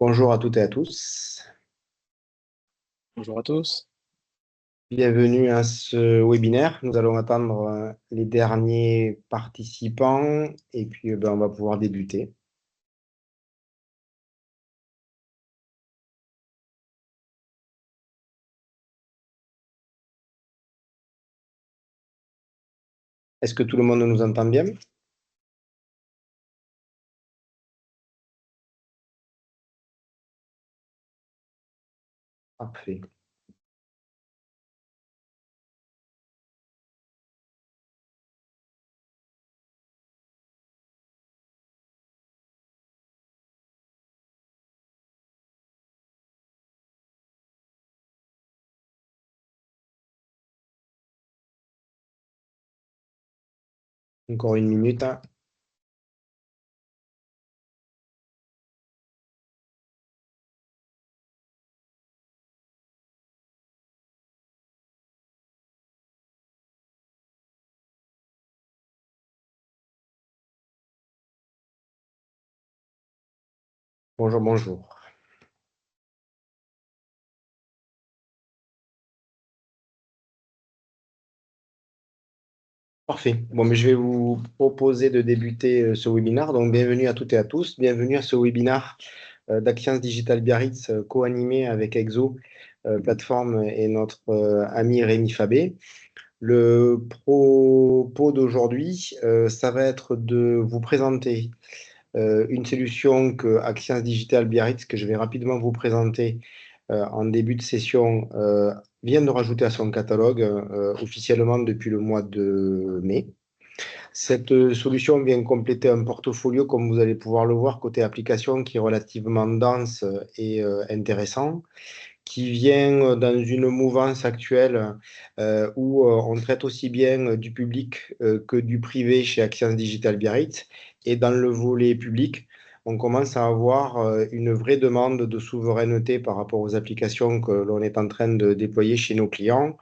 Bonjour à toutes et à tous. Bonjour à tous. Bienvenue à ce webinaire. Nous allons attendre les derniers participants et puis on va pouvoir débuter. Est-ce que tout le monde nous entend bien? Parfait. Encore une minute, hein. Bonjour, bonjour. Parfait. Bon, mais je vais vous proposer de débuter ce webinaire. Donc, bienvenue à toutes et à tous. Bienvenue à ce webinaire d'Axians Digital Biarritz co-animé avec Exo, plateforme et notre ami Rémi Fabé. Le propos d'aujourd'hui, ça va être de vous présenter une solution que Axians Digital Biarritz, que je vais rapidement vous présenter en début de session, vient de rajouter à son catalogue officiellement depuis le mois de mai. Cette solution vient compléter un portfolio, comme vous allez pouvoir le voir, côté application, qui est relativement dense et intéressant, qui vient dans une mouvance actuelle où on traite aussi bien du public que du privé chez Axians Digital Biarritz. Et dans le volet public, on commence à avoir une vraie demande de souveraineté par rapport aux applications que l'on est en train de déployer chez nos clients,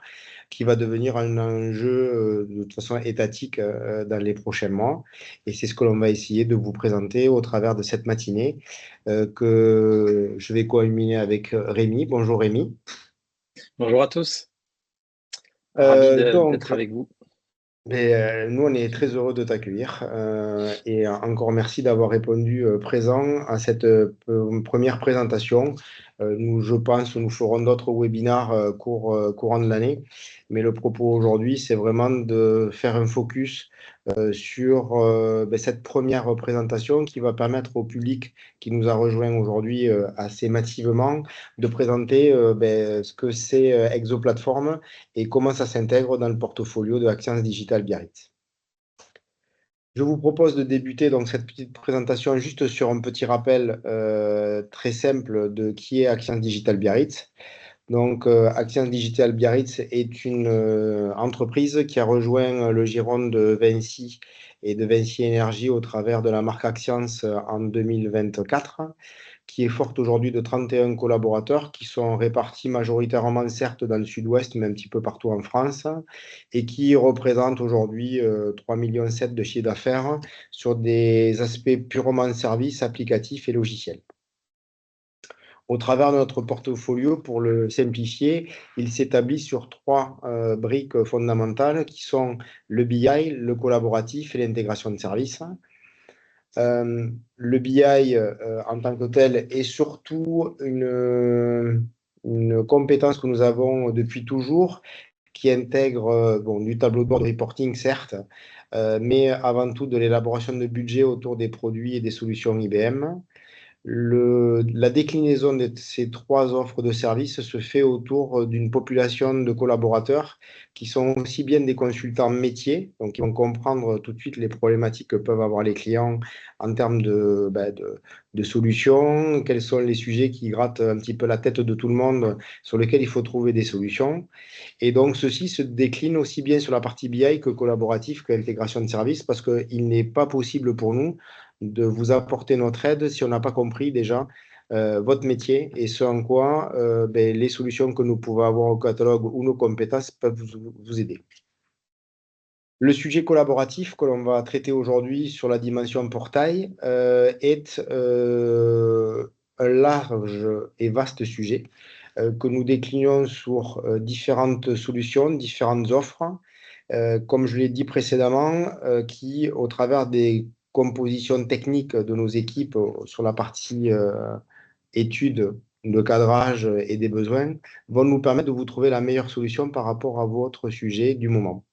qui va devenir un enjeu de toute façon étatique dans les prochains mois. Et c'est ce que l'on va essayer de vous présenter au travers de cette matinée que je vais co-animer avec Rémi. Bonjour Rémi. Bonjour à tous. Ravi Donc, d'être avec vous. nous, on est très heureux de t'accueillir et encore merci d'avoir répondu présent à cette première présentation. Nous, je pense, nous ferons d'autres webinaires courant de l'année, mais le propos aujourd'hui, c'est vraiment de faire un focus sur cette première présentation qui va permettre au public qui nous a rejoint aujourd'hui assez massivement de présenter ce que c'est Exoplatform et comment ça s'intègre dans le portfolio de Axians Digital Biarritz. Je vous propose de débuter donc cette petite présentation juste sur un petit rappel très simple de qui est Axians Digital Biarritz. Donc, Axians Digital Biarritz est une entreprise qui a rejoint le giron de Vinci et de Vinci Énergie au travers de la marque Axians en 2024, qui est forte aujourd'hui de 31 collaborateurs qui sont répartis majoritairement, certes, dans le sud-ouest, mais un petit peu partout en France, et qui représentent aujourd'hui 3,7 millions de chiffre d'affaires sur des aspects purement services, applicatifs et logiciels. Au travers de notre portfolio, pour le simplifier, il s'établit sur trois briques fondamentales qui sont le BI, le collaboratif et l'intégration de services. Le BI en tant que tel est surtout une compétence que nous avons depuis toujours, qui intègre du tableau de bord de reporting, certes, mais avant tout de l'élaboration de budget autour des produits et des solutions IBM. La déclinaison de ces trois offres de services se fait autour d'une population de collaborateurs qui sont aussi bien des consultants métiers, donc qui vont comprendre tout de suite les problématiques que peuvent avoir les clients en termes de solutions, quels sont les sujets qui grattent un petit peu la tête de tout le monde, sur lesquels il faut trouver des solutions. Et donc, ceci se décline aussi bien sur la partie BI que collaboratif, que intégration de services, parce qu'il n'est pas possible pour nous de vous apporter notre aide si on n'a pas compris déjà votre métier et ce en quoi les solutions que nous pouvons avoir au catalogue ou nos compétences peuvent vous aider. Le sujet collaboratif que l'on va traiter aujourd'hui sur la dimension portail est un large et vaste sujet que nous déclinons sur différentes solutions, différentes offres, comme je l'ai dit précédemment, qui, au travers des compositions techniques de nos équipes sur la partie études de cadrage et des besoins, vont nous permettre de vous trouver la meilleure solution par rapport à votre sujet du moment.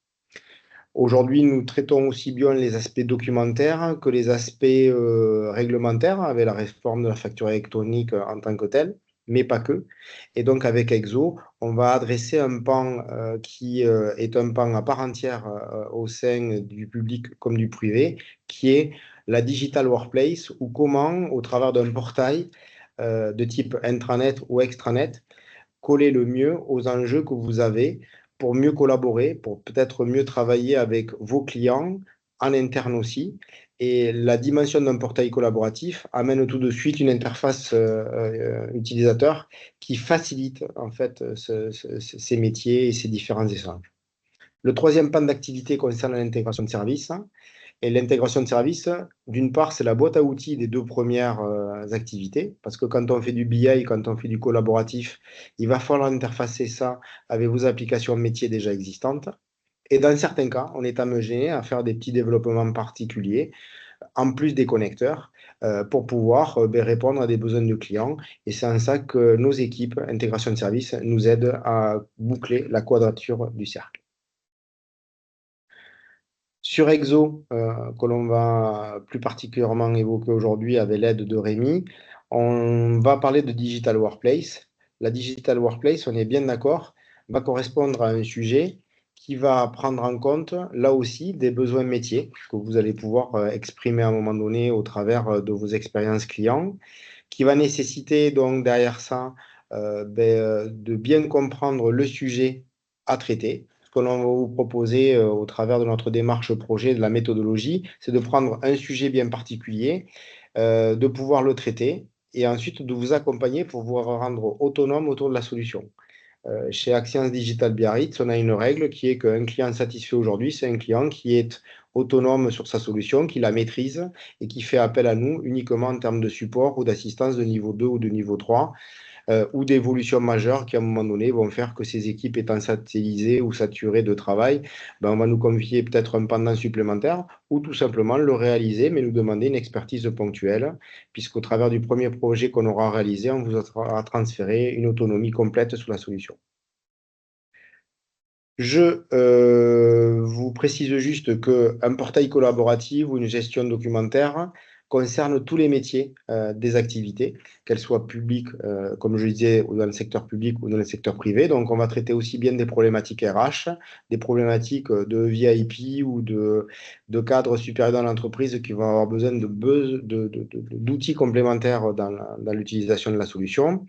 Aujourd'hui, nous traitons aussi bien les aspects documentaires que les aspects réglementaires avec la réforme de la facture électronique en tant que telle, mais pas que. Et donc, avec Exo, on va adresser un pan qui est un pan à part entière au sein du public comme du privé, qui est la digital workplace, ou comment, au travers d'un portail de type intranet ou extranet, coller le mieux aux enjeux que vous avez pour mieux collaborer, pour peut-être mieux travailler avec vos clients, en interne aussi. Et la dimension d'un portail collaboratif amène tout de suite une interface utilisateur qui facilite en fait ces métiers et ces différents échanges. Le troisième pan d'activité concerne l'intégration de services. Et l'intégration de services, d'une part, c'est la boîte à outils des deux premières activités, parce que quand on fait du BI, quand on fait du collaboratif, il va falloir interfacer ça avec vos applications métiers déjà existantes. Et dans certains cas, on est amené à faire des petits développements particuliers, en plus des connecteurs, pour pouvoir répondre à des besoins de clients. Et c'est en ça que nos équipes intégration de services nous aident à boucler la quadrature du cercle. Sur Exo, que l'on va plus particulièrement évoquer aujourd'hui avec l'aide de Rémi, on va parler de Digital Workplace. La Digital Workplace, on est bien d'accord, va correspondre à un sujet qui va prendre en compte, là aussi, des besoins métiers que vous allez pouvoir exprimer à un moment donné au travers de vos expériences clients, qui va nécessiter donc derrière ça de bien comprendre le sujet à traiter. Ce que l'on va vous proposer au travers de notre démarche projet, de la méthodologie, c'est de prendre un sujet bien particulier, de pouvoir le traiter et ensuite de vous accompagner pour vous rendre autonome autour de la solution. Chez Axians Digital Biarritz, on a une règle qui est qu'un client satisfait aujourd'hui, c'est un client qui est autonome sur sa solution, qui la maîtrise et qui fait appel à nous uniquement en termes de support ou d'assistance de niveau 2 ou de niveau 3 ou d'évolutions majeures qui, à un moment donné, vont faire que ces équipes étant satellisées ou saturées de travail, ben, on va nous confier peut-être un pendant supplémentaire ou tout simplement le réaliser, mais nous demander une expertise ponctuelle, puisqu'au travers du premier projet qu'on aura réalisé, on vous aura transféré une autonomie complète sur la solution. Je vous précise juste qu'un portail collaboratif ou une gestion documentaire concerne tous les métiers des activités, qu'elles soient publiques, comme je disais, ou dans le secteur public ou dans le secteur privé. Donc, on va traiter aussi bien des problématiques RH, des problématiques de VIP ou de cadres supérieurs dans l'entreprise qui vont avoir besoin d'outils complémentaires dans l'utilisation de la solution.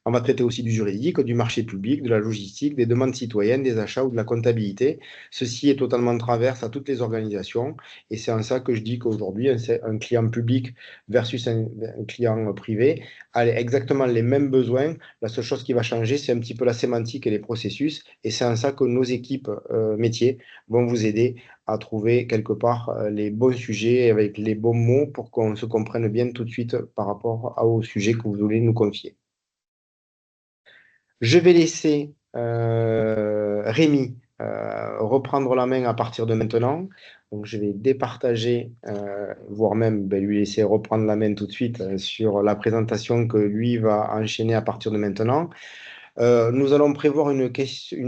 On va traiter aussi du juridique, du marché public, de la logistique, des demandes citoyennes, des achats ou de la comptabilité. Ceci est totalement traverse à toutes les organisations et c'est en ça que je dis qu'aujourd'hui, un client public versus un client privé a exactement les mêmes besoins. La seule chose qui va changer, c'est un petit peu la sémantique et les processus et c'est en ça que nos équipes métiers vont vous aider à trouver quelque part les bons sujets avec les bons mots pour qu'on se comprenne bien tout de suite par rapport au sujet que vous voulez nous confier. Je vais laisser Rémi reprendre la main à partir de maintenant. Donc, je vais départager, voire même lui laisser reprendre la main tout de suite sur la présentation que lui va enchaîner à partir de maintenant. Nous allons prévoir une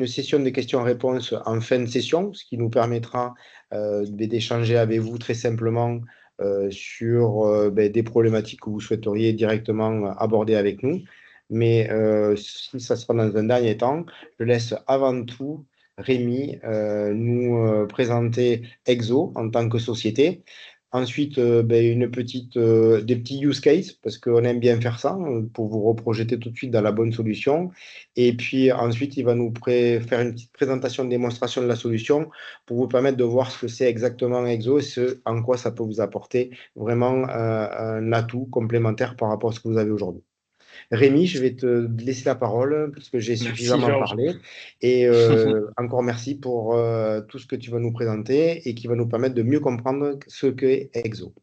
session de questions-réponses en fin de session, ce qui nous permettra d'échanger avec vous très simplement sur des problématiques que vous souhaiteriez directement aborder avec nous. Mais si ça sera dans un dernier temps, je laisse avant tout Rémi nous présenter Exo en tant que société. Ensuite, des petits use cases, parce qu'on aime bien faire ça, pour vous reprojeter tout de suite dans la bonne solution. Et puis ensuite, il va nous faire une petite présentation de démonstration de la solution pour vous permettre de voir ce que c'est exactement Exo et ce en quoi ça peut vous apporter vraiment un atout complémentaire par rapport à ce que vous avez aujourd'hui. Rémi, je vais te laisser la parole parce que j'ai Merci suffisamment Georges. parlé. Et encore merci pour tout ce que tu vas nous présenter et qui va nous permettre de mieux comprendre ce qu'est Exo.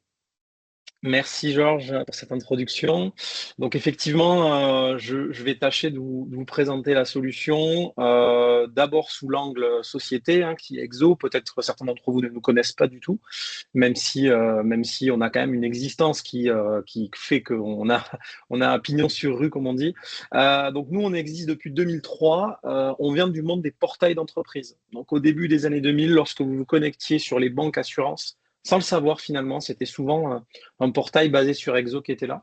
Merci Georges pour cette introduction. Donc effectivement, je vais tâcher de vous présenter la solution d'abord sous l'angle société, hein, qui est Exo. Peut-être que certains d'entre vous ne nous connaissent pas du tout, même si on a quand même une existence qui fait qu'on a, on a un pignon sur rue, comme on dit. Donc nous, on existe depuis 2003. On vient du monde des portails d'entreprise. Donc au début des années 2000, lorsque vous vous connectiez sur les banques assurances, sans le savoir finalement, c'était souvent un portail basé sur Exo qui était là.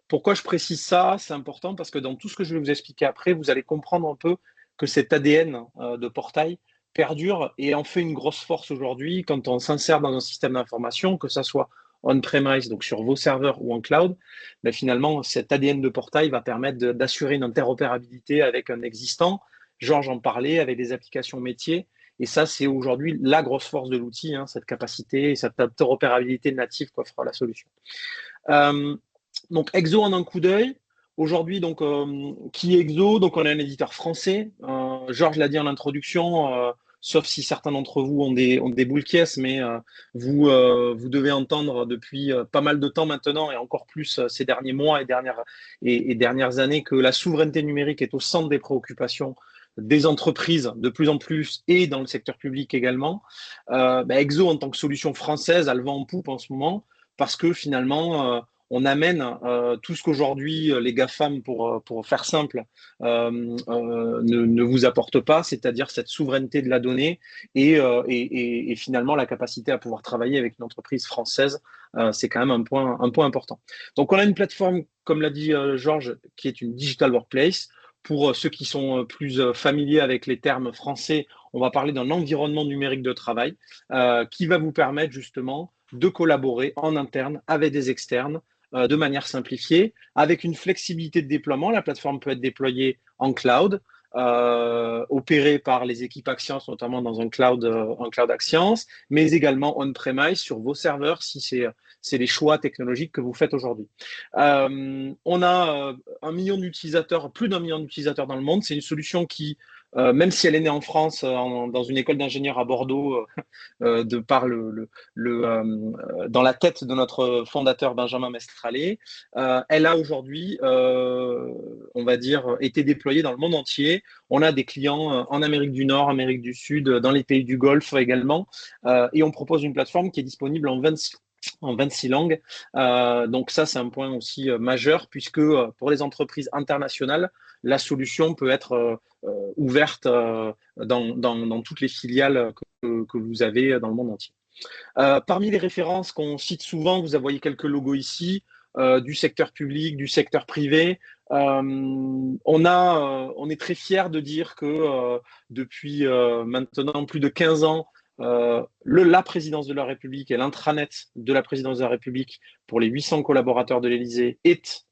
Pourquoi je précise ça? C'est important parce que dans tout ce que je vais vous expliquer après, vous allez comprendre un peu que cet ADN de portail perdure et en fait une grosse force aujourd'hui quand on s'insère dans un système d'information, que ça soit on-premise, donc sur vos serveurs ou en cloud, ben finalement, cet ADN de portail va permettre d'assurer une interopérabilité avec un existant. Georges en parlait, avec des applications métiers. Et ça, c'est aujourd'hui la grosse force de l'outil, hein, cette capacité, cette interopérabilité native qu'offre la solution. Euh, donc Exo en un coup d'œil. Aujourd'hui, donc, qui est Exo? Donc, on est un éditeur français. Georges l'a dit en introduction, sauf si certains d'entre vous ont des boules caisses, mais vous devez entendre depuis pas mal de temps maintenant, et encore plus ces derniers mois et dernières années, que la souveraineté numérique est au centre des préoccupations des entreprises de plus en plus et dans le secteur public également. Exo, en tant que solution française, a le vent en poupe en ce moment parce que finalement, on amène tout ce qu'aujourd'hui les GAFAM, pour faire simple, ne vous apportent pas, c'est-à-dire cette souveraineté de la donnée et finalement la capacité à pouvoir travailler avec une entreprise française. C'est quand même un point important. Donc, on a une plateforme, comme l'a dit Georges, qui est une digital workplace. Pour ceux qui sont plus familiers avec les termes français, on va parler d'un environnement numérique de travail qui va vous permettre justement de collaborer en interne avec des externes de manière simplifiée, avec une flexibilité de déploiement. La plateforme peut être déployée en cloud, opérée par les équipes Axians, notamment dans un cloud Axians, mais également on-premise sur vos serveurs si c'est les choix technologiques que vous faites aujourd'hui. On a 1 million d'utilisateurs, plus d'1 million d'utilisateurs dans le monde. C'est une solution qui, même si elle est née en France, dans une école d'ingénieurs à Bordeaux, de par dans la tête de notre fondateur Benjamin Mestrallet, elle a aujourd'hui, on va dire, été déployée dans le monde entier. On a des clients en Amérique du Nord, Amérique du Sud, dans les pays du Golfe également, et on propose une plateforme qui est disponible en 26 langues. Donc ça, c'est un point aussi majeur, puisque pour les entreprises internationales, la solution peut être ouverte dans toutes les filiales que vous avez dans le monde entier. Parmi les références qu'on cite souvent, vous voyez quelques logos ici, du secteur public, du secteur privé. On est très fiers de dire que depuis maintenant plus de 15 ans, la présidence de la République et l'intranet de la présidence de la République pour les 800 collaborateurs de l'Élysée est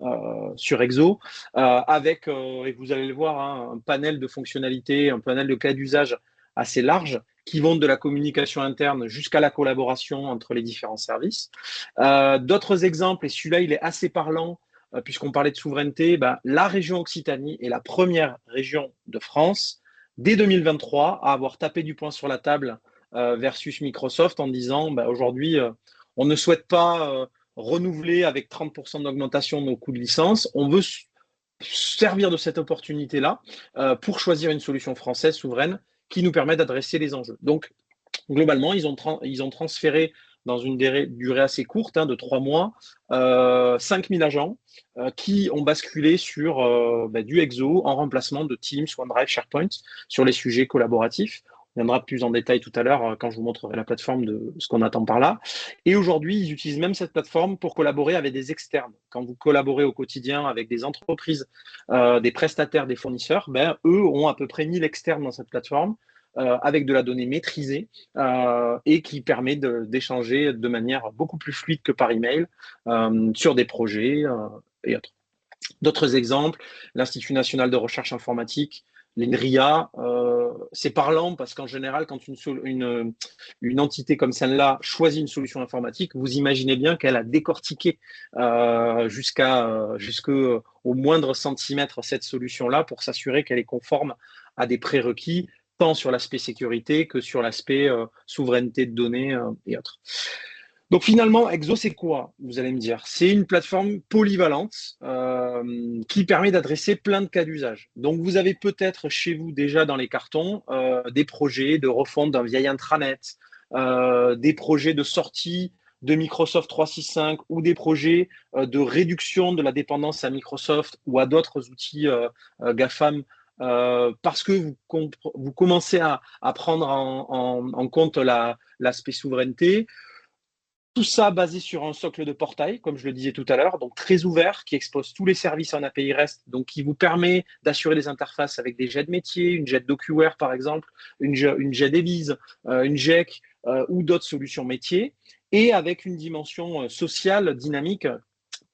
sur Exo, avec, et vous allez le voir, hein, un panel de fonctionnalités, un panel de cas d'usage assez large qui vont de la communication interne jusqu'à la collaboration entre les différents services. D'autres exemples, et celui-là, il est assez parlant, puisqu'on parlait de souveraineté, la région Occitanie est la première région de France, dès 2023, à avoir tapé du poing sur la table versus Microsoft en disant aujourd'hui, on ne souhaite pas renouveler avec 30% d'augmentation nos coûts de licence, on veut servir de cette opportunité-là pour choisir une solution française souveraine qui nous permet d'adresser les enjeux. Donc, globalement, ils ont transféré dans une durée assez courte, de 3 mois, 5000 agents qui ont basculé sur du Exo en remplacement de Teams, OneDrive, SharePoint sur les sujets collaboratifs. On viendra plus en détail tout à l'heure quand je vous montrerai la plateforme de ce qu'on attend par là. Et aujourd'hui, ils utilisent même cette plateforme pour collaborer avec des externes. Quand vous collaborez au quotidien avec des entreprises, des prestataires, des fournisseurs, eux ont à peu près 1000 externes dans cette plateforme avec de la donnée maîtrisée et qui permet d'échanger de manière beaucoup plus fluide que par email sur des projets et autres. D'autres exemples, l'Institut national de recherche informatique, l'INRIA, c'est parlant parce qu'en général, quand une entité comme celle-là choisit une solution informatique, vous imaginez bien qu'elle a décortiqué jusqu'au moindre centimètre cette solution-là pour s'assurer qu'elle est conforme à des prérequis, tant sur l'aspect sécurité que sur l'aspect souveraineté de données et autres. Donc finalement, Exo, c'est quoi? Vous allez me dire. C'est une plateforme polyvalente qui permet d'adresser plein de cas d'usage. Donc vous avez peut-être chez vous déjà dans les cartons des projets de refonte d'un vieil intranet, des projets de sortie de Microsoft 365 ou des projets de réduction de la dépendance à Microsoft ou à d'autres outils GAFAM parce que vous commencez à prendre en compte l'aspect souveraineté. Tout ça basé sur un socle de portail, comme je le disais tout à l'heure, donc très ouvert, qui expose tous les services en API REST, donc qui vous permet d'assurer les interfaces avec des jets de métier, une jet DocuWare par exemple, une jet Elise, une JEC ou d'autres solutions métiers, et avec une dimension sociale dynamique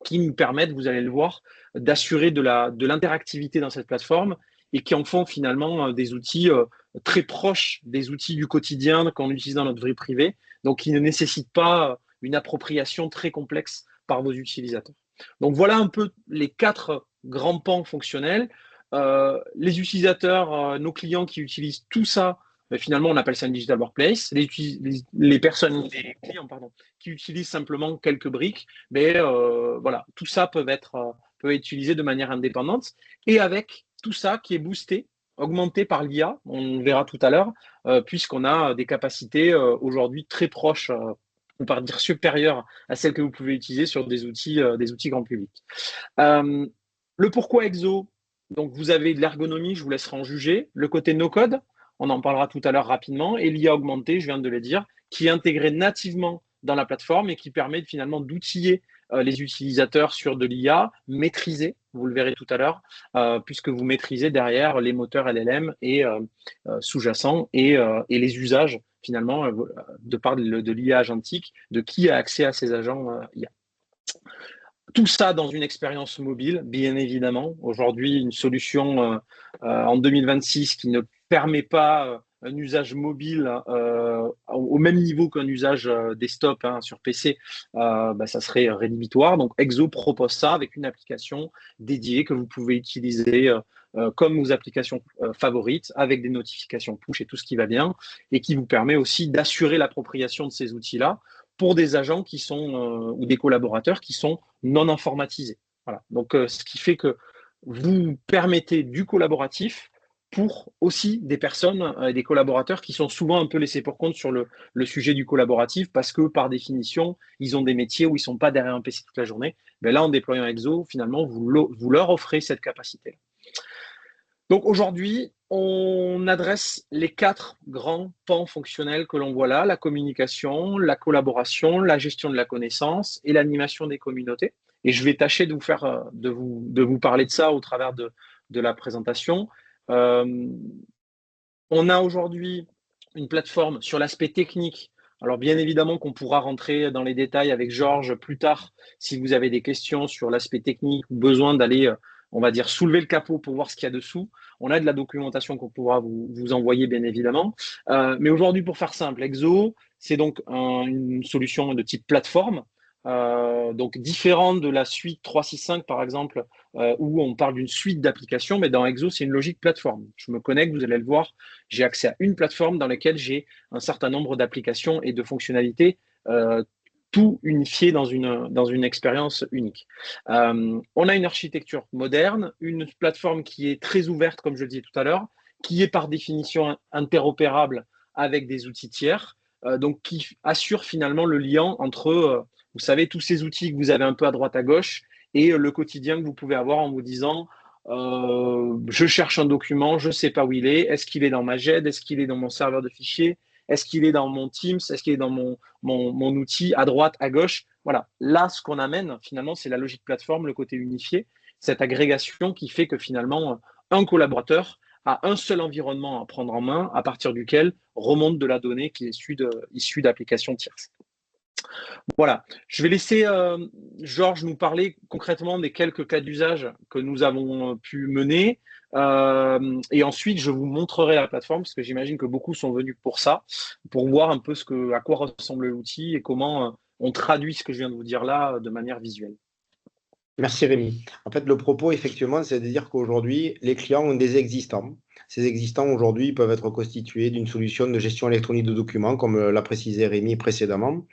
qui nous permettent, vous allez le voir, d'assurer de l'interactivité dans cette plateforme et qui en font finalement des outils très proches des outils du quotidien qu'on utilise dans notre vie privée, donc qui ne nécessitent pas une appropriation très complexe par vos utilisateurs. Donc voilà un peu les 4 grands pans fonctionnels. Les utilisateurs, nos clients qui utilisent tout ça, finalement on appelle ça une digital workplace. Les personnes, les clients pardon, qui utilisent simplement quelques briques, mais voilà, tout ça peut être utilisé de manière indépendante et avec tout ça qui est boosté, augmenté par l'IA, on verra tout à l'heure, puisqu'on a des capacités aujourd'hui très proches, on peut dire supérieures à celles que vous pouvez utiliser sur des outils grand public. Le pourquoi Exo, donc vous avez de l'ergonomie, je vous laisserai en juger. Le côté no-code, on en parlera tout à l'heure rapidement, et l'IA augmentée, je viens de le dire, qui est intégrée nativement dans la plateforme et qui permet finalement d'outiller les utilisateurs sur de l'IA maîtrisée, vous le verrez tout à l'heure, puisque vous maîtrisez derrière les moteurs LLM et sous-jacents et les usages finalement de par de l'IA agentique, de qui a accès à ces agents IA. Tout ça dans une expérience mobile, bien évidemment. Aujourd'hui, une solution en 2026 qui ne permet pas un usage mobile au même niveau qu'un usage desktop sur PC, ça serait rédhibitoire. Donc, Exo propose ça avec une application dédiée que vous pouvez utiliser comme vos applications favorites, avec des notifications push et tout ce qui va bien, et qui vous permet aussi d'assurer l'appropriation de ces outils-là pour des agents qui sont ou des collaborateurs qui sont non informatisés. Voilà. Donc, ce qui fait que vous permettez du collaboratif pour aussi des personnes et des collaborateurs qui sont souvent un peu laissés pour compte sur le sujet du collaboratif parce que, par définition, ils ont des métiers où ils ne sont pas derrière un PC toute la journée. Mais là, en déployant Exo, finalement, vous leur offrez cette capacité. Donc aujourd'hui, on adresse les 4 grands pans fonctionnels que l'on voit là, la communication, la collaboration, la gestion de la connaissance et l'animation des communautés. Et je vais tâcher de vous faire, de vous parler de ça au travers de la présentation. On a aujourd'hui une plateforme sur l'aspect technique. Alors bien évidemment qu'on pourra rentrer dans les détails avec Georges plus tard si vous avez des questions sur l'aspect technique ou besoin d'aller, on va dire, soulever le capot pour voir ce qu'il y a dessous. On a de la documentation qu'on pourra vous envoyer bien évidemment. Mais aujourd'hui, pour faire simple, Exo, c'est donc une solution de type plateforme. Donc différente de la suite 365 par exemple, où on parle d'une suite d'applications, mais dans Exo, c'est une logique plateforme. Je me connecte, vous allez le voir, j'ai accès à une plateforme dans laquelle j'ai un certain nombre d'applications et de fonctionnalités, tout unifié dans une expérience unique. On a une architecture moderne, une plateforme qui est très ouverte, comme je le disais tout à l'heure, qui est par définition interopérable avec des outils tiers, donc qui assure finalement le lien entre, vous savez, tous ces outils que vous avez un peu à droite à gauche et le quotidien que vous pouvez avoir en vous disant je cherche un document, je ne sais pas où il est, est-ce qu'il est dans ma GED, est-ce qu'il est dans mon serveur de fichiers, est-ce qu'il est dans mon Teams, est-ce qu'il est dans mon outil à droite, à gauche. Voilà, là, ce qu'on amène finalement, c'est la logique plateforme, le côté unifié, cette agrégation qui fait que finalement, un collaborateur a un seul environnement à prendre en main à partir duquel remonte de la donnée qui est issue d'applications tierces. Voilà, je vais laisser Georges nous parler concrètement des quelques cas d'usage que nous avons pu mener. Et ensuite, je vous montrerai la plateforme parce que j'imagine que beaucoup sont venus pour ça, pour voir un peu à quoi ressemble l'outil et comment on traduit ce que je viens de vous dire là de manière visuelle. Merci Rémi. En fait, le propos, effectivement, c'est de dire qu'aujourd'hui, les clients ont des existants. Ces existants aujourd'hui peuvent être constitués d'une solution de gestion électronique de documents, comme l'a précisé Rémi précédemment.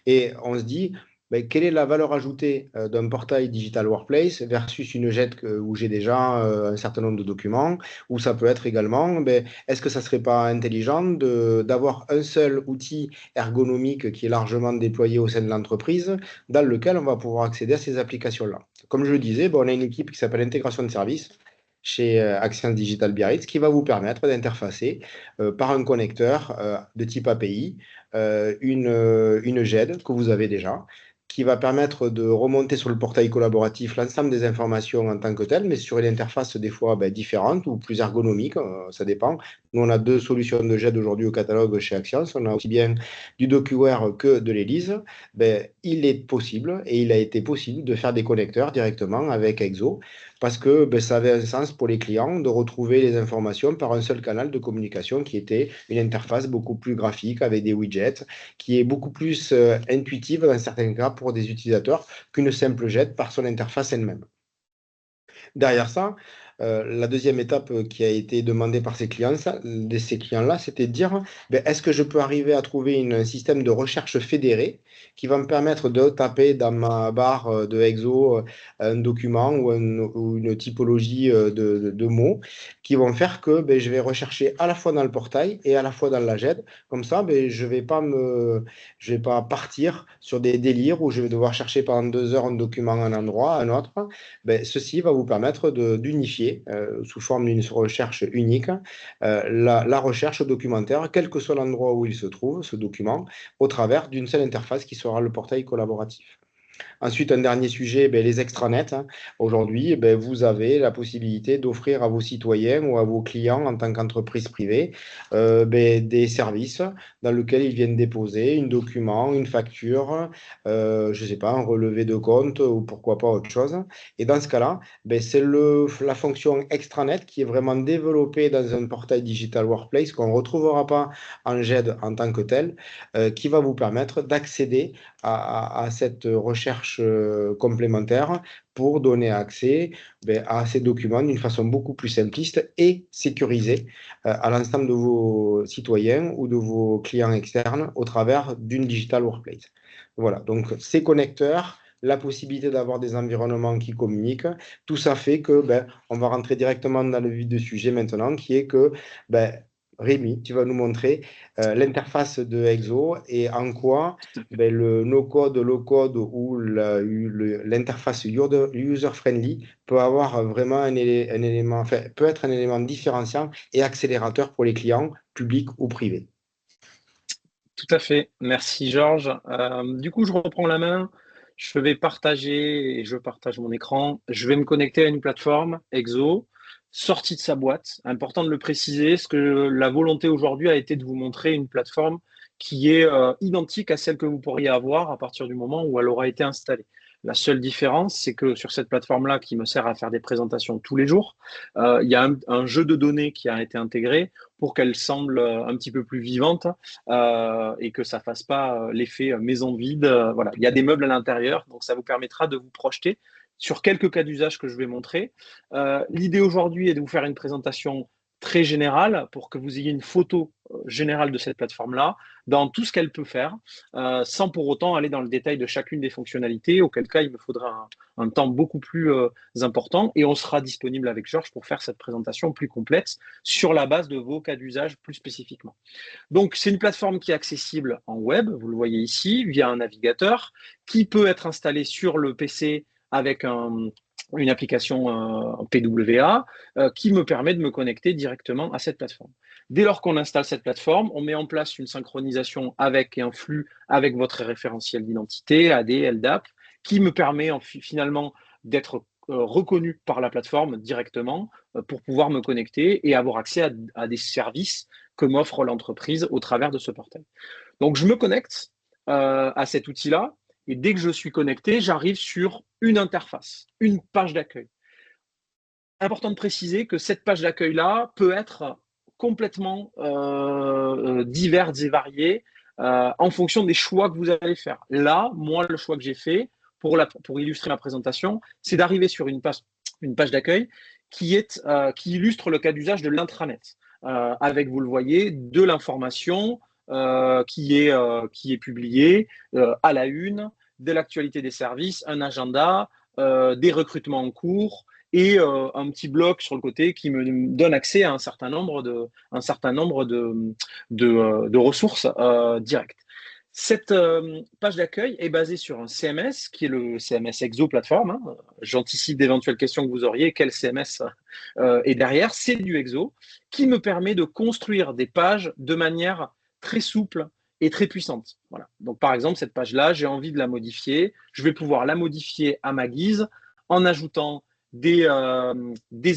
Et on se dit, ben, quelle est la valeur ajoutée d'un portail Digital Workplace versus une JET où j'ai déjà un certain nombre de documents, ou ça peut être également, ben, est-ce que ça ne serait pas intelligent d'avoir un seul outil ergonomique qui est largement déployé au sein de l'entreprise, dans lequel on va pouvoir accéder à ces applications-là. Comme je le disais, ben, on a une équipe qui s'appelle Intégration de services chez Axians Digital Biarritz qui va vous permettre d'interfacer par un connecteur de type API une GED que vous avez déjà, qui va permettre de remonter sur le portail collaboratif l'ensemble des informations en tant que telles, mais sur une interface des fois ben, différente ou plus ergonomique, ça dépend. Nous, on a deux solutions de GED aujourd'hui au catalogue chez Axians. On a aussi bien du DocuWare que de l'ELISE. Ben, il est possible et il a été possible de faire des connecteurs directement avec Exo parce que ben, ça avait un sens pour les clients de retrouver les informations par un seul canal de communication qui était une interface beaucoup plus graphique avec des widgets, qui est beaucoup plus intuitive dans certains cas pour des utilisateurs qu'une simple jet par son interface elle-même. Derrière ça, la deuxième étape qui a été demandée par ces clients-là, c'était de dire, ben, est-ce que je peux arriver à trouver un système de recherche fédéré qui va me permettre de taper dans ma barre de Exo un document ou une typologie de mots qui vont faire que ben, je vais rechercher à la fois dans le portail et à la fois dans la GED. Comme ça, ben, je vais pas partir sur des délires où je vais devoir chercher pendant 2 heures un document à un endroit, à un autre. Ben, ceci va vous permettre d'unifier sous forme d'une recherche unique la recherche documentaire, quel que soit l'endroit où il se trouve, ce document, au travers d'une seule interface qui sera le portail collaboratif. Ensuite, un dernier sujet, ben, les extranets, hein. Aujourd'hui, ben, vous avez la possibilité d'offrir à vos citoyens ou à vos clients en tant qu'entreprise privée ben, des services dans lesquels ils viennent déposer un document, une facture, je ne sais pas, un relevé de compte ou pourquoi pas autre chose. Et dans ce cas-là, ben, c'est la fonction extranet qui est vraiment développée dans un portail Digital Workplace qu'on ne retrouvera pas en GED en tant que tel, qui va vous permettre d'accéder à cette recherche complémentaire pour donner accès ben, à ces documents d'une façon beaucoup plus simpliste et sécurisée à l'ensemble de vos citoyens ou de vos clients externes au travers d'une Digital Workplace. Voilà, donc ces connecteurs, la possibilité d'avoir des environnements qui communiquent, tout ça fait que ben, on va rentrer directement dans le vif du sujet maintenant, qui est que ben, Rémi, tu vas nous montrer l'interface de Exo et en quoi ben, le no-code, low-code ou l'interface user-friendly peut avoir vraiment un élément, enfin, peut être un élément différenciant et accélérateur pour les clients, publics ou privés. Tout à fait. Merci, Georges. Du coup, je reprends la main. Je vais partager et je partage mon écran. Je vais me connecter à une plateforme Exo, sortie de sa boîte. Important de le préciser, parce que la volonté aujourd'hui a été de vous montrer une plateforme qui est identique à celle que vous pourriez avoir à partir du moment où elle aura été installée. La seule différence, c'est que sur cette plateforme-là, qui me sert à faire des présentations tous les jours, il y a un jeu de données qui a été intégré pour qu'elle semble un petit peu plus vivante et que ça ne fasse pas l'effet maison vide. Voilà. Il y a des meubles à l'intérieur, donc ça vous permettra de vous projeter sur quelques cas d'usage que je vais montrer. L'idée aujourd'hui est de vous faire une présentation très générale pour que vous ayez une photo générale de cette plateforme-là, dans tout ce qu'elle peut faire, sans pour autant aller dans le détail de chacune des fonctionnalités, auquel cas il me faudra un temps beaucoup plus important et on sera disponible avec Georges pour faire cette présentation plus complète sur la base de vos cas d'usage plus spécifiquement. Donc, c'est une plateforme qui est accessible en web, vous le voyez ici, via un navigateur, qui peut être installée sur le PC avec une application PWA qui me permet de me connecter directement à cette plateforme. Dès lors qu'on installe cette plateforme, on met en place une synchronisation avec et un flux avec votre référentiel d'identité, AD, LDAP, qui me permet finalement d'être reconnu par la plateforme directement pour pouvoir me connecter et avoir accès à des services que m'offre l'entreprise au travers de ce portail. Donc, je me connecte à cet outil-là et dès que je suis connecté, j'arrive sur une interface, une page d'accueil. Important de préciser que cette page d'accueil-là peut être complètement diverses et variées en fonction des choix que vous allez faire. Là, moi, le choix que j'ai fait pour illustrer ma présentation, c'est d'arriver sur une page d'accueil qui illustre le cas d'usage de l'intranet, avec, vous le voyez, de l'information qui est publiée à la une, de l'actualité des services, un agenda, des recrutements en cours et un petit bloc sur le côté qui me donne accès à un certain nombre de ressources directes. Cette page d'accueil est basée sur un CMS qui est le CMS Exo Platform. Hein. J'anticipe d'éventuelles questions que vous auriez. Quel CMS est derrière? C'est du Exo qui me permet de construire des pages de manière très souple et très puissante. Voilà. Donc, par exemple, cette page-là, j'ai envie de la modifier. Je vais pouvoir la modifier à ma guise en ajoutant des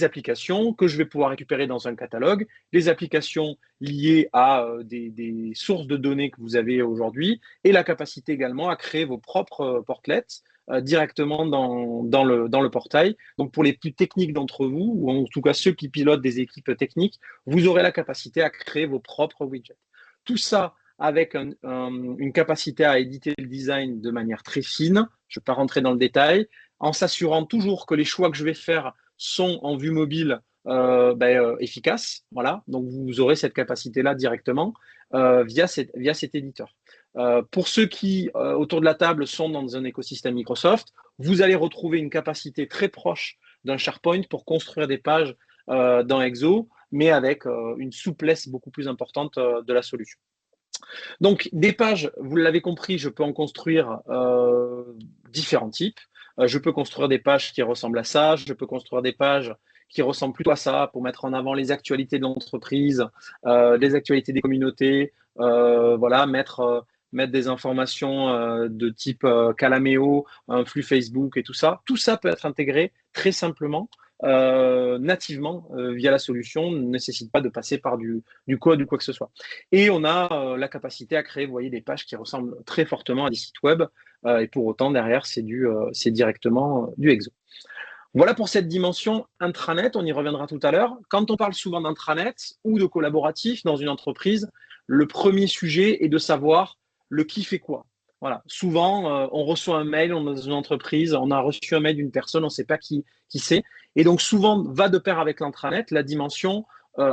applications que je vais pouvoir récupérer dans un catalogue, des applications liées à des sources de données que vous avez aujourd'hui et la capacité également à créer vos propres portlets directement dans le portail. Donc, pour les plus techniques d'entre vous, ou en tout cas ceux qui pilotent des équipes techniques, vous aurez la capacité à créer vos propres widgets. Tout ça avec une capacité à éditer le design de manière très fine. Je ne vais pas rentrer dans le détail, en s'assurant toujours que les choix que je vais faire sont en vue mobile efficaces. Voilà. Donc, vous aurez cette capacité-là directement via cet éditeur. Pour ceux qui, autour de la table, sont dans un écosystème Microsoft, vous allez retrouver une capacité très proche d'un SharePoint pour construire des pages dans Exo, mais avec une souplesse beaucoup plus importante de la solution. Donc, des pages, vous l'avez compris, je peux en construire différents types. Je peux construire des pages qui ressemblent à ça. Je peux construire des pages qui ressemblent plutôt à ça pour mettre en avant les actualités de l'entreprise, les actualités des communautés, voilà, mettre des informations de type Calameo, un flux Facebook et tout ça. Tout ça peut être intégré très simplement nativement via la solution, ne nécessite pas de passer par du code ou quoi que ce soit. Et on a la capacité à créer, vous voyez, des pages qui ressemblent très fortement à des sites web, et pour autant, derrière, c'est directement du Exo. Voilà pour cette dimension intranet, on y reviendra tout à l'heure. Quand on parle souvent d'intranet ou de collaboratif dans une entreprise, le premier sujet est de savoir le qui fait quoi. Voilà. Souvent, on reçoit un mail dans une entreprise, on a reçu un mail d'une personne, on ne sait pas qui c'est. Et donc, souvent, va de pair avec l'intranet la dimension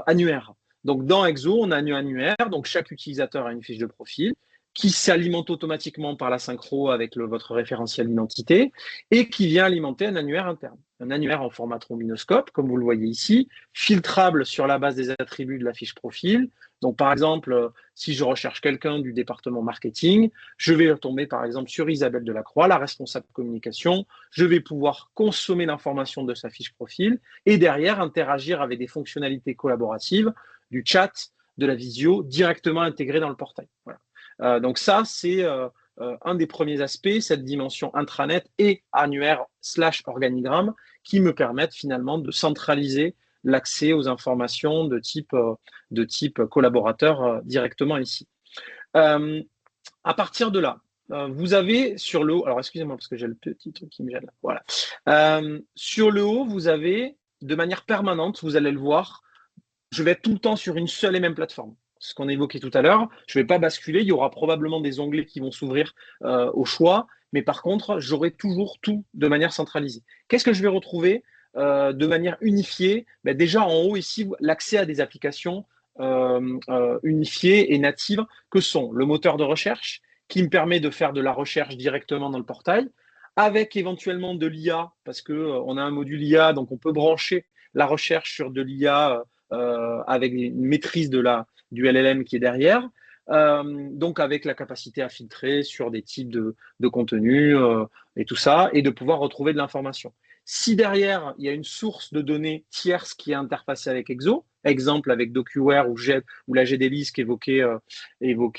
annuaire. Donc, dans Exo, on a un annuaire, donc chaque utilisateur a une fiche de profil qui s'alimente automatiquement par la synchro avec votre référentiel d'identité et qui vient alimenter un annuaire interne. Un annuaire en format trombinoscope, comme vous le voyez ici, filtrable sur la base des attributs de la fiche profil. Donc, par exemple, si je recherche quelqu'un du département marketing, je vais tomber, par exemple, sur Isabelle Delacroix, la responsable communication. Je vais pouvoir consommer l'information de sa fiche profil et derrière interagir avec des fonctionnalités collaboratives, du chat, de la visio, directement intégrées dans le portail. Voilà. Donc ça, c'est un des premiers aspects, cette dimension intranet et annuaire / organigramme qui me permettent finalement de centraliser l'accès aux informations de type collaborateur directement ici. À partir de là, vous avez sur le haut, alors excusez-moi parce que j'ai le petit truc qui me gêne là, voilà. Sur le haut, vous avez de manière permanente, vous allez le voir, je vais être tout le temps sur une seule et même plateforme. Ce qu'on a évoqué tout à l'heure, je ne vais pas basculer, il y aura probablement des onglets qui vont s'ouvrir au choix, mais par contre, j'aurai toujours tout de manière centralisée. Qu'est-ce que je vais retrouver de manière unifiée? Déjà, en haut, ici, l'accès à des applications unifiées et natives que sont le moteur de recherche, qui me permet de faire de la recherche directement dans le portail, avec éventuellement de l'IA, parce qu'on a un module IA, donc on peut brancher la recherche sur de l'IA avec une maîtrise du LLM qui est derrière, donc avec la capacité à filtrer sur des types de contenus et tout ça, et de pouvoir retrouver de l'information. Si derrière, il y a une source de données tierce qui est interfacée avec Exo, exemple avec DocuWare ou la GDLIS qu'évoquait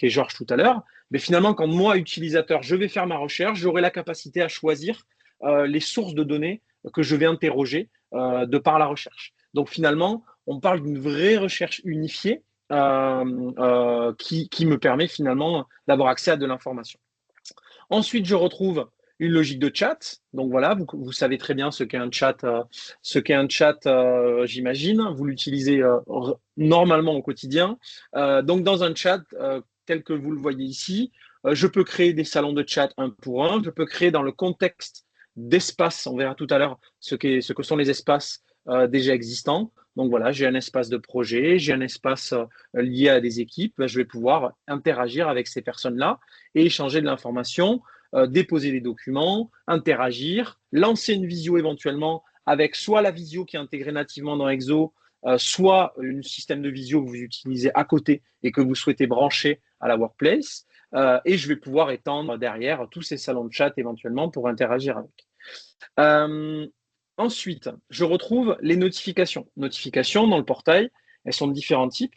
Georges tout à l'heure, mais finalement, quand moi, utilisateur, je vais faire ma recherche, j'aurai la capacité à choisir les sources de données que je vais interroger de par la recherche. Donc finalement, on parle d'une vraie recherche unifiée qui me permet finalement d'avoir accès à de l'information. Ensuite, je retrouve une logique de chat. Donc voilà, vous savez très bien ce qu'est un chat, j'imagine. Vous l'utilisez normalement au quotidien. Donc dans un chat tel que vous le voyez ici, je peux créer des salons de chat un pour un. Je peux créer dans le contexte d'espace. On verra tout à l'heure ce que sont les espaces déjà existants. Donc voilà, j'ai un espace de projet, j'ai un espace lié à des équipes. Ben, je vais pouvoir interagir avec ces personnes-là et échanger de l'information, déposer des documents, interagir, lancer une visio éventuellement avec soit la visio qui est intégrée nativement dans Exo, soit un système de visio que vous utilisez à côté et que vous souhaitez brancher à la workplace. Et je vais pouvoir étendre derrière tous ces salons de chat éventuellement pour interagir avec. Ensuite, je retrouve les notifications. Notifications dans le portail, elles sont de différents types.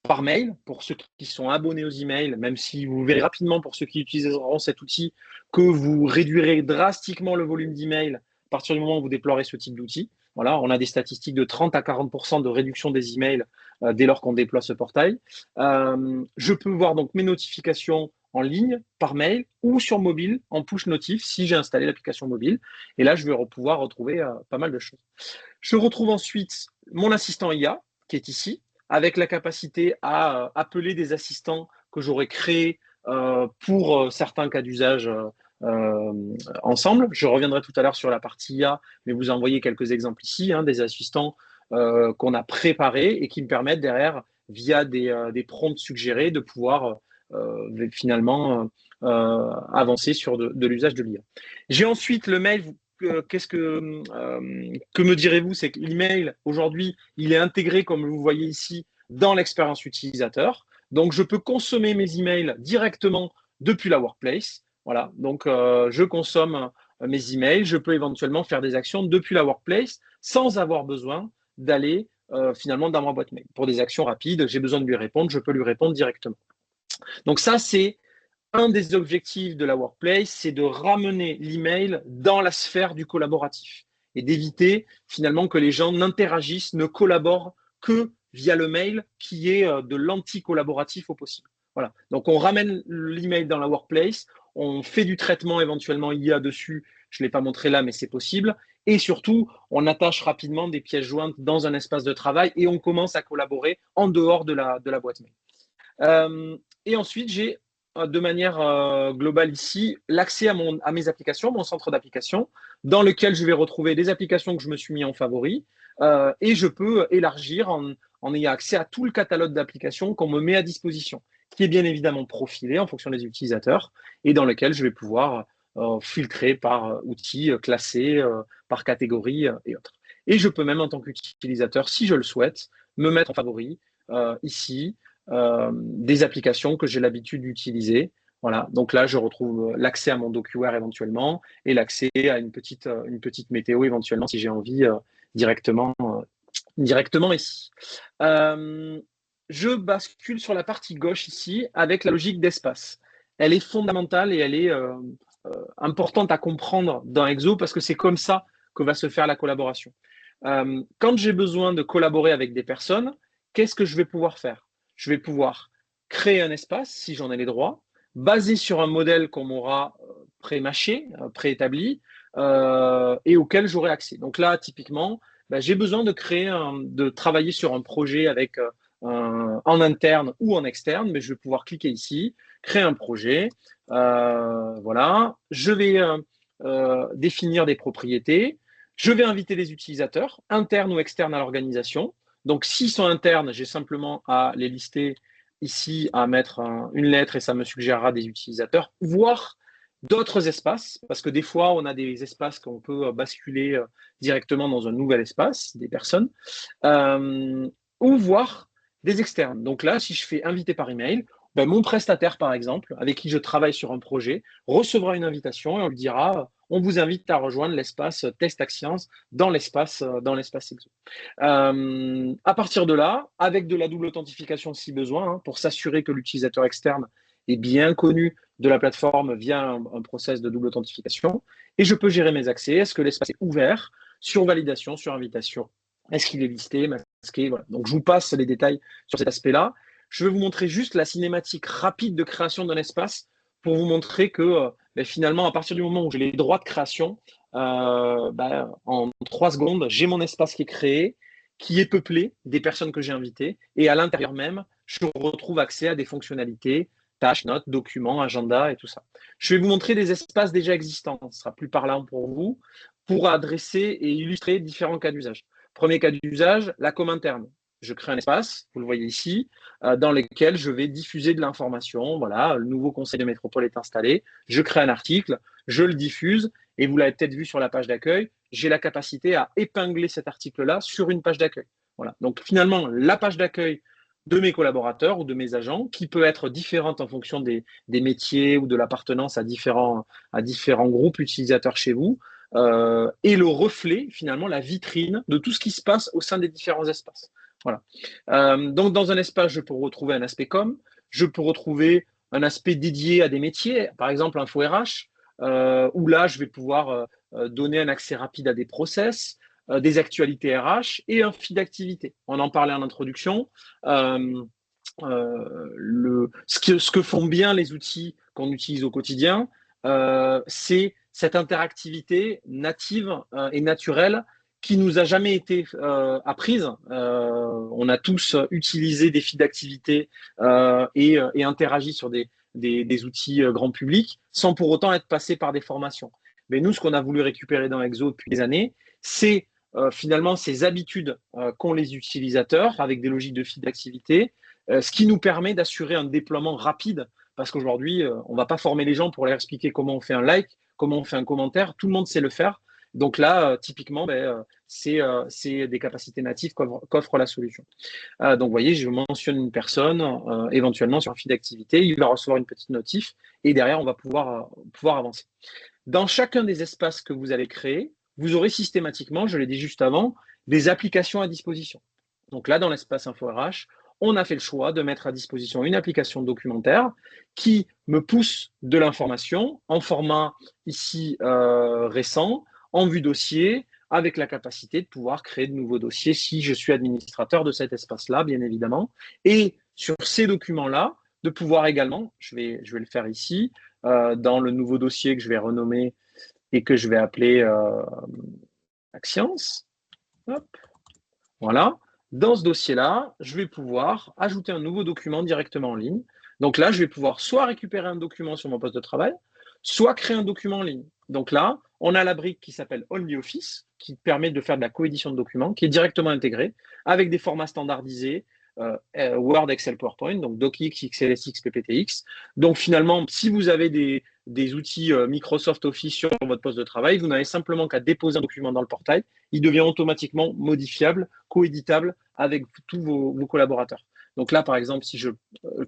Par mail, pour ceux qui sont abonnés aux emails, même si vous verrez rapidement pour ceux qui utiliseront cet outil que vous réduirez drastiquement le volume d'emails à partir du moment où vous déploierez ce type d'outil. Voilà, on a des statistiques de 30 à 40% de réduction des emails dès lors qu'on déploie ce portail. Je peux voir donc mes notifications en ligne, par mail ou sur mobile en push notif si j'ai installé l'application mobile. Et là, je vais pouvoir retrouver pas mal de choses. Je retrouve ensuite mon assistant IA qui est ici, avec la capacité à appeler des assistants que j'aurais créés pour certains cas d'usage ensemble. Je reviendrai tout à l'heure sur la partie IA, mais vous en voyez quelques exemples ici, hein, des assistants qu'on a préparés et qui me permettent derrière, via des prompts suggérés, de pouvoir finalement avancer sur de l'usage de l'IA. J'ai ensuite le mail. Qu'est-ce que me direz-vous? C'est que l'email, aujourd'hui, il est intégré, comme vous voyez ici, dans l'expérience utilisateur. Donc, je peux consommer mes emails directement depuis la workplace. Voilà, donc je consomme mes emails. Je peux éventuellement faire des actions depuis la workplace sans avoir besoin d'aller finalement dans ma boîte mail. Pour des actions rapides, j'ai besoin de lui répondre, je peux lui répondre directement. Donc ça, c'est un des objectifs de la workplace, c'est de ramener l'email dans la sphère du collaboratif et d'éviter finalement que les gens n'interagissent, ne collaborent que via le mail qui est de l'anti-collaboratif au possible. Voilà. Donc on ramène l'email dans la workplace, on fait du traitement éventuellement IA dessus, je ne l'ai pas montré là, mais c'est possible. Et surtout, on attache rapidement des pièces jointes dans un espace de travail et on commence à collaborer en dehors de la boîte mail. Et ensuite, j'ai de manière globale ici l'accès à mes applications, mon centre d'applications, dans lequel je vais retrouver des applications que je me suis mis en favori et je peux élargir en ayant accès à tout le catalogue d'applications qu'on me met à disposition, qui est bien évidemment profilé en fonction des utilisateurs et dans lequel je vais pouvoir filtrer par outils, classer par catégorie et autres. Et je peux même, en tant qu'utilisateur, si je le souhaite, me mettre en favori ici, des applications que j'ai l'habitude d'utiliser. Voilà, donc là, je retrouve l'accès à mon DocuWare éventuellement et l'accès à une petite météo éventuellement si j'ai envie directement ici. Je bascule sur la partie gauche ici avec la logique d'espace. Elle est fondamentale et elle est importante à comprendre dans Exo parce que c'est comme ça que va se faire la collaboration. Quand j'ai besoin de collaborer avec des personnes, qu'est-ce que je vais pouvoir faire? Je vais pouvoir créer un espace, si j'en ai les droits, basé sur un modèle qu'on m'aura pré-mâché, préétabli, et auquel j'aurai accès. Donc là, typiquement, j'ai besoin de travailler sur un projet avec en interne ou en externe, mais je vais pouvoir cliquer ici, créer un projet. Voilà, je vais définir des propriétés. Je vais inviter les utilisateurs, internes ou externes à l'organisation. Donc, s'ils sont internes, j'ai simplement à les lister ici, à mettre une lettre et ça me suggérera des utilisateurs, voire d'autres espaces, parce que des fois, on a des espaces qu'on peut basculer directement dans un nouvel espace, des personnes, ou voir des externes. Donc là, si je fais inviter par email, mon prestataire, par exemple, avec qui je travaille sur un projet, recevra une invitation et on lui dira on vous invite à rejoindre l'espace Test Axience dans l'espace Exo. À partir de là, avec de la double authentification si besoin, hein, pour s'assurer que l'utilisateur externe est bien connu de la plateforme via un process de double authentification, et je peux gérer mes accès. Est-ce que l'espace est ouvert, sur validation, sur invitation? Est-ce qu'il est listé, masqué? Voilà. Donc, je vous passe les détails sur cet aspect-là. Je vais vous montrer juste la cinématique rapide de création d'un espace pour vous montrer que finalement, à partir du moment où j'ai les droits de création, en 3 secondes, j'ai mon espace qui est créé, qui est peuplé des personnes que j'ai invitées, et à l'intérieur même, je retrouve accès à des fonctionnalités, tâches, notes, documents, agenda et tout ça. Je vais vous montrer des espaces déjà existants, ce sera plus parlant pour vous, pour adresser et illustrer différents cas d'usage. Premier cas d'usage, la com interne. Je crée un espace, vous le voyez ici, dans lequel je vais diffuser de l'information. Voilà, le nouveau conseil de métropole est installé. Je crée un article, je le diffuse, et vous l'avez peut-être vu sur la page d'accueil, j'ai la capacité à épingler cet article-là sur une page d'accueil. Voilà. Donc finalement, la page d'accueil de mes collaborateurs ou de mes agents, qui peut être différente en fonction des métiers ou de l'appartenance à différents groupes utilisateurs chez vous, et le reflet, finalement, la vitrine de tout ce qui se passe au sein des différents espaces. Voilà. Donc, dans un espace, je peux retrouver un aspect com, je peux retrouver un aspect dédié à des métiers, par exemple Info RH, où là, je vais pouvoir donner un accès rapide à des process, des actualités RH et un feed d'activité. On en parlait en introduction. Ce que font bien les outils qu'on utilise au quotidien, c'est cette interactivité native et naturelle qui nous a jamais été apprise. On a tous utilisé des feeds d'activité et interagi sur des outils grand public sans pour autant être passé par des formations. Mais nous, ce qu'on a voulu récupérer dans Exo depuis des années, c'est finalement ces habitudes qu'ont les utilisateurs avec des logiques de feed d'activité, ce qui nous permet d'assurer un déploiement rapide, parce qu'aujourd'hui, on ne va pas former les gens pour leur expliquer comment on fait un like, comment on fait un commentaire, tout le monde sait le faire. Donc là, typiquement, c'est des capacités natives qu'offre la solution. Donc, vous voyez, je mentionne une personne, éventuellement sur un fil d'activité, il va recevoir une petite notif, et derrière, on va pouvoir avancer. Dans chacun des espaces que vous allez créer, vous aurez systématiquement, je l'ai dit juste avant, des applications à disposition. Donc là, dans l'espace Info RH, on a fait le choix de mettre à disposition une application documentaire qui me pousse de l'information en format ici récent, en vue dossier, avec la capacité de pouvoir créer de nouveaux dossiers si je suis administrateur de cet espace-là, bien évidemment. Et sur ces documents-là, de pouvoir également, je vais le faire ici, dans le nouveau dossier que je vais renommer et que je vais appeler Actions. Hop. Voilà. Dans ce dossier-là, je vais pouvoir ajouter un nouveau document directement en ligne. Donc là, je vais pouvoir soit récupérer un document sur mon poste de travail, soit créer un document en ligne. Donc là, on a la brique qui s'appelle OnlyOffice, qui permet de faire de la coédition de documents, qui est directement intégrée avec des formats standardisés, Word, Excel, PowerPoint, donc DocX, XLSX, PPTX. Donc finalement, si vous avez des outils Microsoft Office sur votre poste de travail, vous n'avez simplement qu'à déposer un document dans le portail. Il devient automatiquement modifiable, coéditable avec tous vos collaborateurs. Donc là, par exemple, si je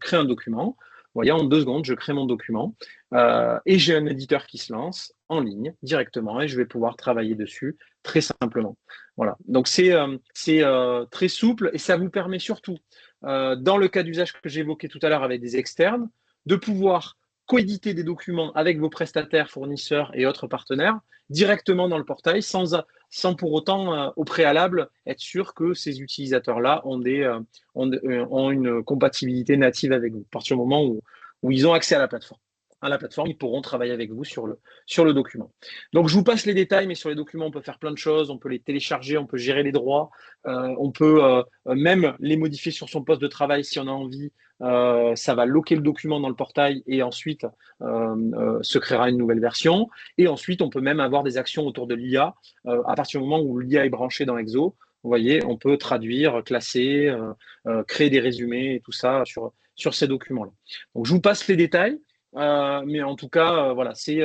crée un document, vous voyez, en 2 secondes, je crée mon document et j'ai un éditeur qui se lance en ligne directement et je vais pouvoir travailler dessus très simplement. Voilà. Donc, c'est très souple et ça vous permet surtout, dans le cas d'usage que j'ai évoqué tout à l'heure avec des externes, de pouvoir coéditer des documents avec vos prestataires, fournisseurs et autres partenaires directement dans le portail sans pour autant, au préalable, être sûr que ces utilisateurs-là ont une compatibilité native avec vous. À partir du moment où ils ont accès à la plateforme. À la plateforme, ils pourront travailler avec vous sur le document. Donc, je vous passe les détails, mais sur les documents, on peut faire plein de choses. On peut les télécharger, on peut gérer les droits, on peut même les modifier sur son poste de travail si on a envie. Ça va loquer le document dans le portail et ensuite se créera une nouvelle version. Et ensuite, on peut même avoir des actions autour de l'IA. À partir du moment où l'IA est branchée dans Exo, vous voyez, on peut traduire, classer, créer des résumés et tout ça sur ces documents-là. Donc, je vous passe les détails. Mais en tout cas, voilà, c'est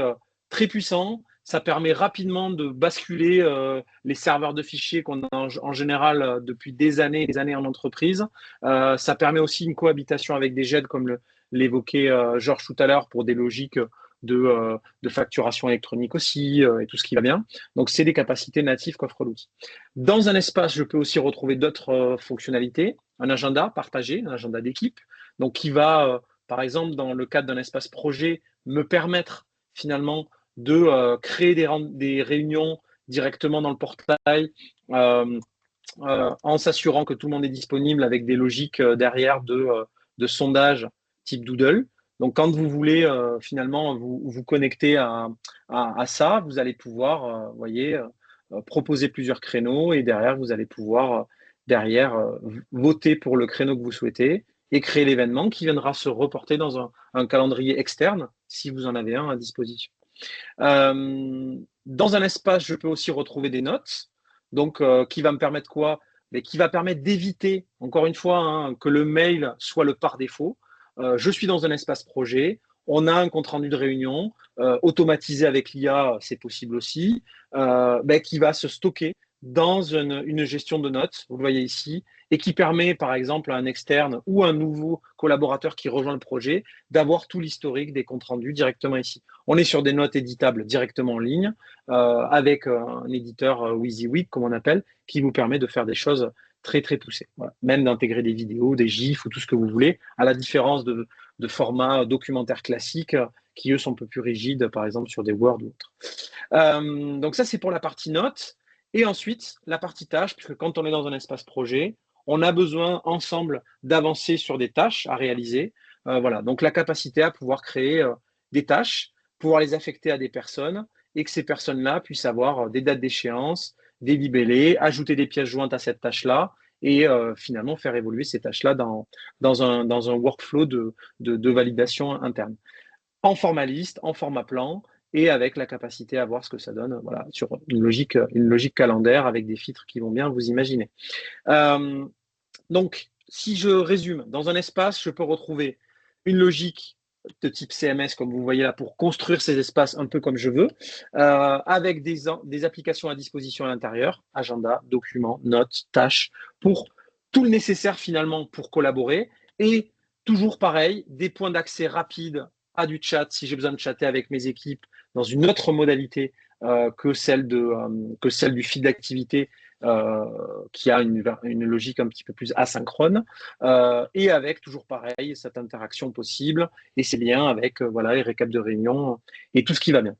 très puissant. Ça permet rapidement de basculer les serveurs de fichiers qu'on a en général depuis des années et des années en entreprise. Ça permet aussi une cohabitation avec des GED, comme l'évoquait Georges tout à l'heure, pour des logiques de facturation électronique aussi et tout ce qui va bien. Donc, c'est des capacités natives qu'offre l'outil. Dans un espace, je peux aussi retrouver d'autres fonctionnalités. Un agenda partagé, un agenda d'équipe, donc qui va par exemple, dans le cadre d'un espace projet, me permettre finalement de créer des réunions directement dans le portail en s'assurant que tout le monde est disponible avec des logiques derrière de sondage type Doodle. Donc, quand vous voulez finalement vous connecter à ça, vous allez pouvoir, voyez, proposer plusieurs créneaux et derrière, vous allez pouvoir voter pour le créneau que vous souhaitez et créer l'événement qui viendra se reporter dans un calendrier externe si vous en avez un à disposition. Dans un espace, je peux aussi retrouver des notes. Donc, qui va me permettre quoi? Mais qui va permettre d'éviter, encore une fois, hein, que le mail soit le par défaut. Je suis dans un espace projet, on a un compte-rendu de réunion, automatisé avec l'IA, c'est possible aussi, qui va se stocker dans une gestion de notes, vous le voyez ici, et qui permet, par exemple, à un externe ou un nouveau collaborateur qui rejoint le projet d'avoir tout l'historique des comptes rendus directement ici. On est sur des notes éditables directement en ligne, avec un éditeur WYSIWYG, comme on appelle, qui vous permet de faire des choses très, très poussées. Voilà. Même d'intégrer des vidéos, des GIFs ou tout ce que vous voulez, à la différence de formats documentaires classiques qui, eux, sont un peu plus rigides, par exemple, sur des Word ou autres. Donc ça, c'est pour la partie notes. Et ensuite, la partie tâches, puisque quand on est dans un espace projet, on a besoin ensemble d'avancer sur des tâches à réaliser. Voilà, donc la capacité à pouvoir créer des tâches, pouvoir les affecter à des personnes et que ces personnes-là puissent avoir des dates d'échéance, des libellés, ajouter des pièces jointes à cette tâche-là et finalement faire évoluer ces tâches-là dans un workflow de validation interne. En format liste, en format plan, et avec la capacité à voir ce que ça donne, voilà, sur une logique calendaire avec des filtres qui vont bien, vous imaginez. Donc, si je résume, dans un espace, je peux retrouver une logique de type CMS, comme vous voyez là, pour construire ces espaces un peu comme je veux, avec des applications à disposition à l'intérieur, agenda, documents, notes, tâches, pour tout le nécessaire finalement pour collaborer, et toujours pareil, des points d'accès rapides à du chat si j'ai besoin de chatter avec mes équipes dans une autre modalité que celle du fil d'activité qui a une logique un petit peu plus asynchrone, et avec toujours pareil cette interaction possible et ces liens avec voilà, les récaps de réunion et tout ce qui va bien.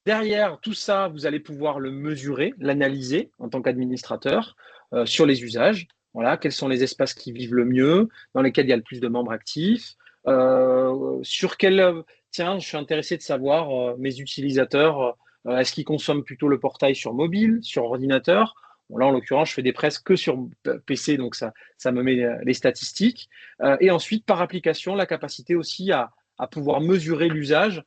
Derrière tout ça, vous allez pouvoir le mesurer, l'analyser en tant qu'administrateur sur les usages. Voilà, quels sont les espaces qui vivent le mieux, dans lesquels il y a le plus de membres actifs, sur quel... Tiens, je suis intéressé de savoir mes utilisateurs, est-ce qu'ils consomment plutôt le portail sur mobile, sur ordinateur? Bon, là, en l'occurrence, je fais des presses que sur PC, donc ça me met les statistiques. Et ensuite, par application, la capacité aussi à pouvoir mesurer l'usage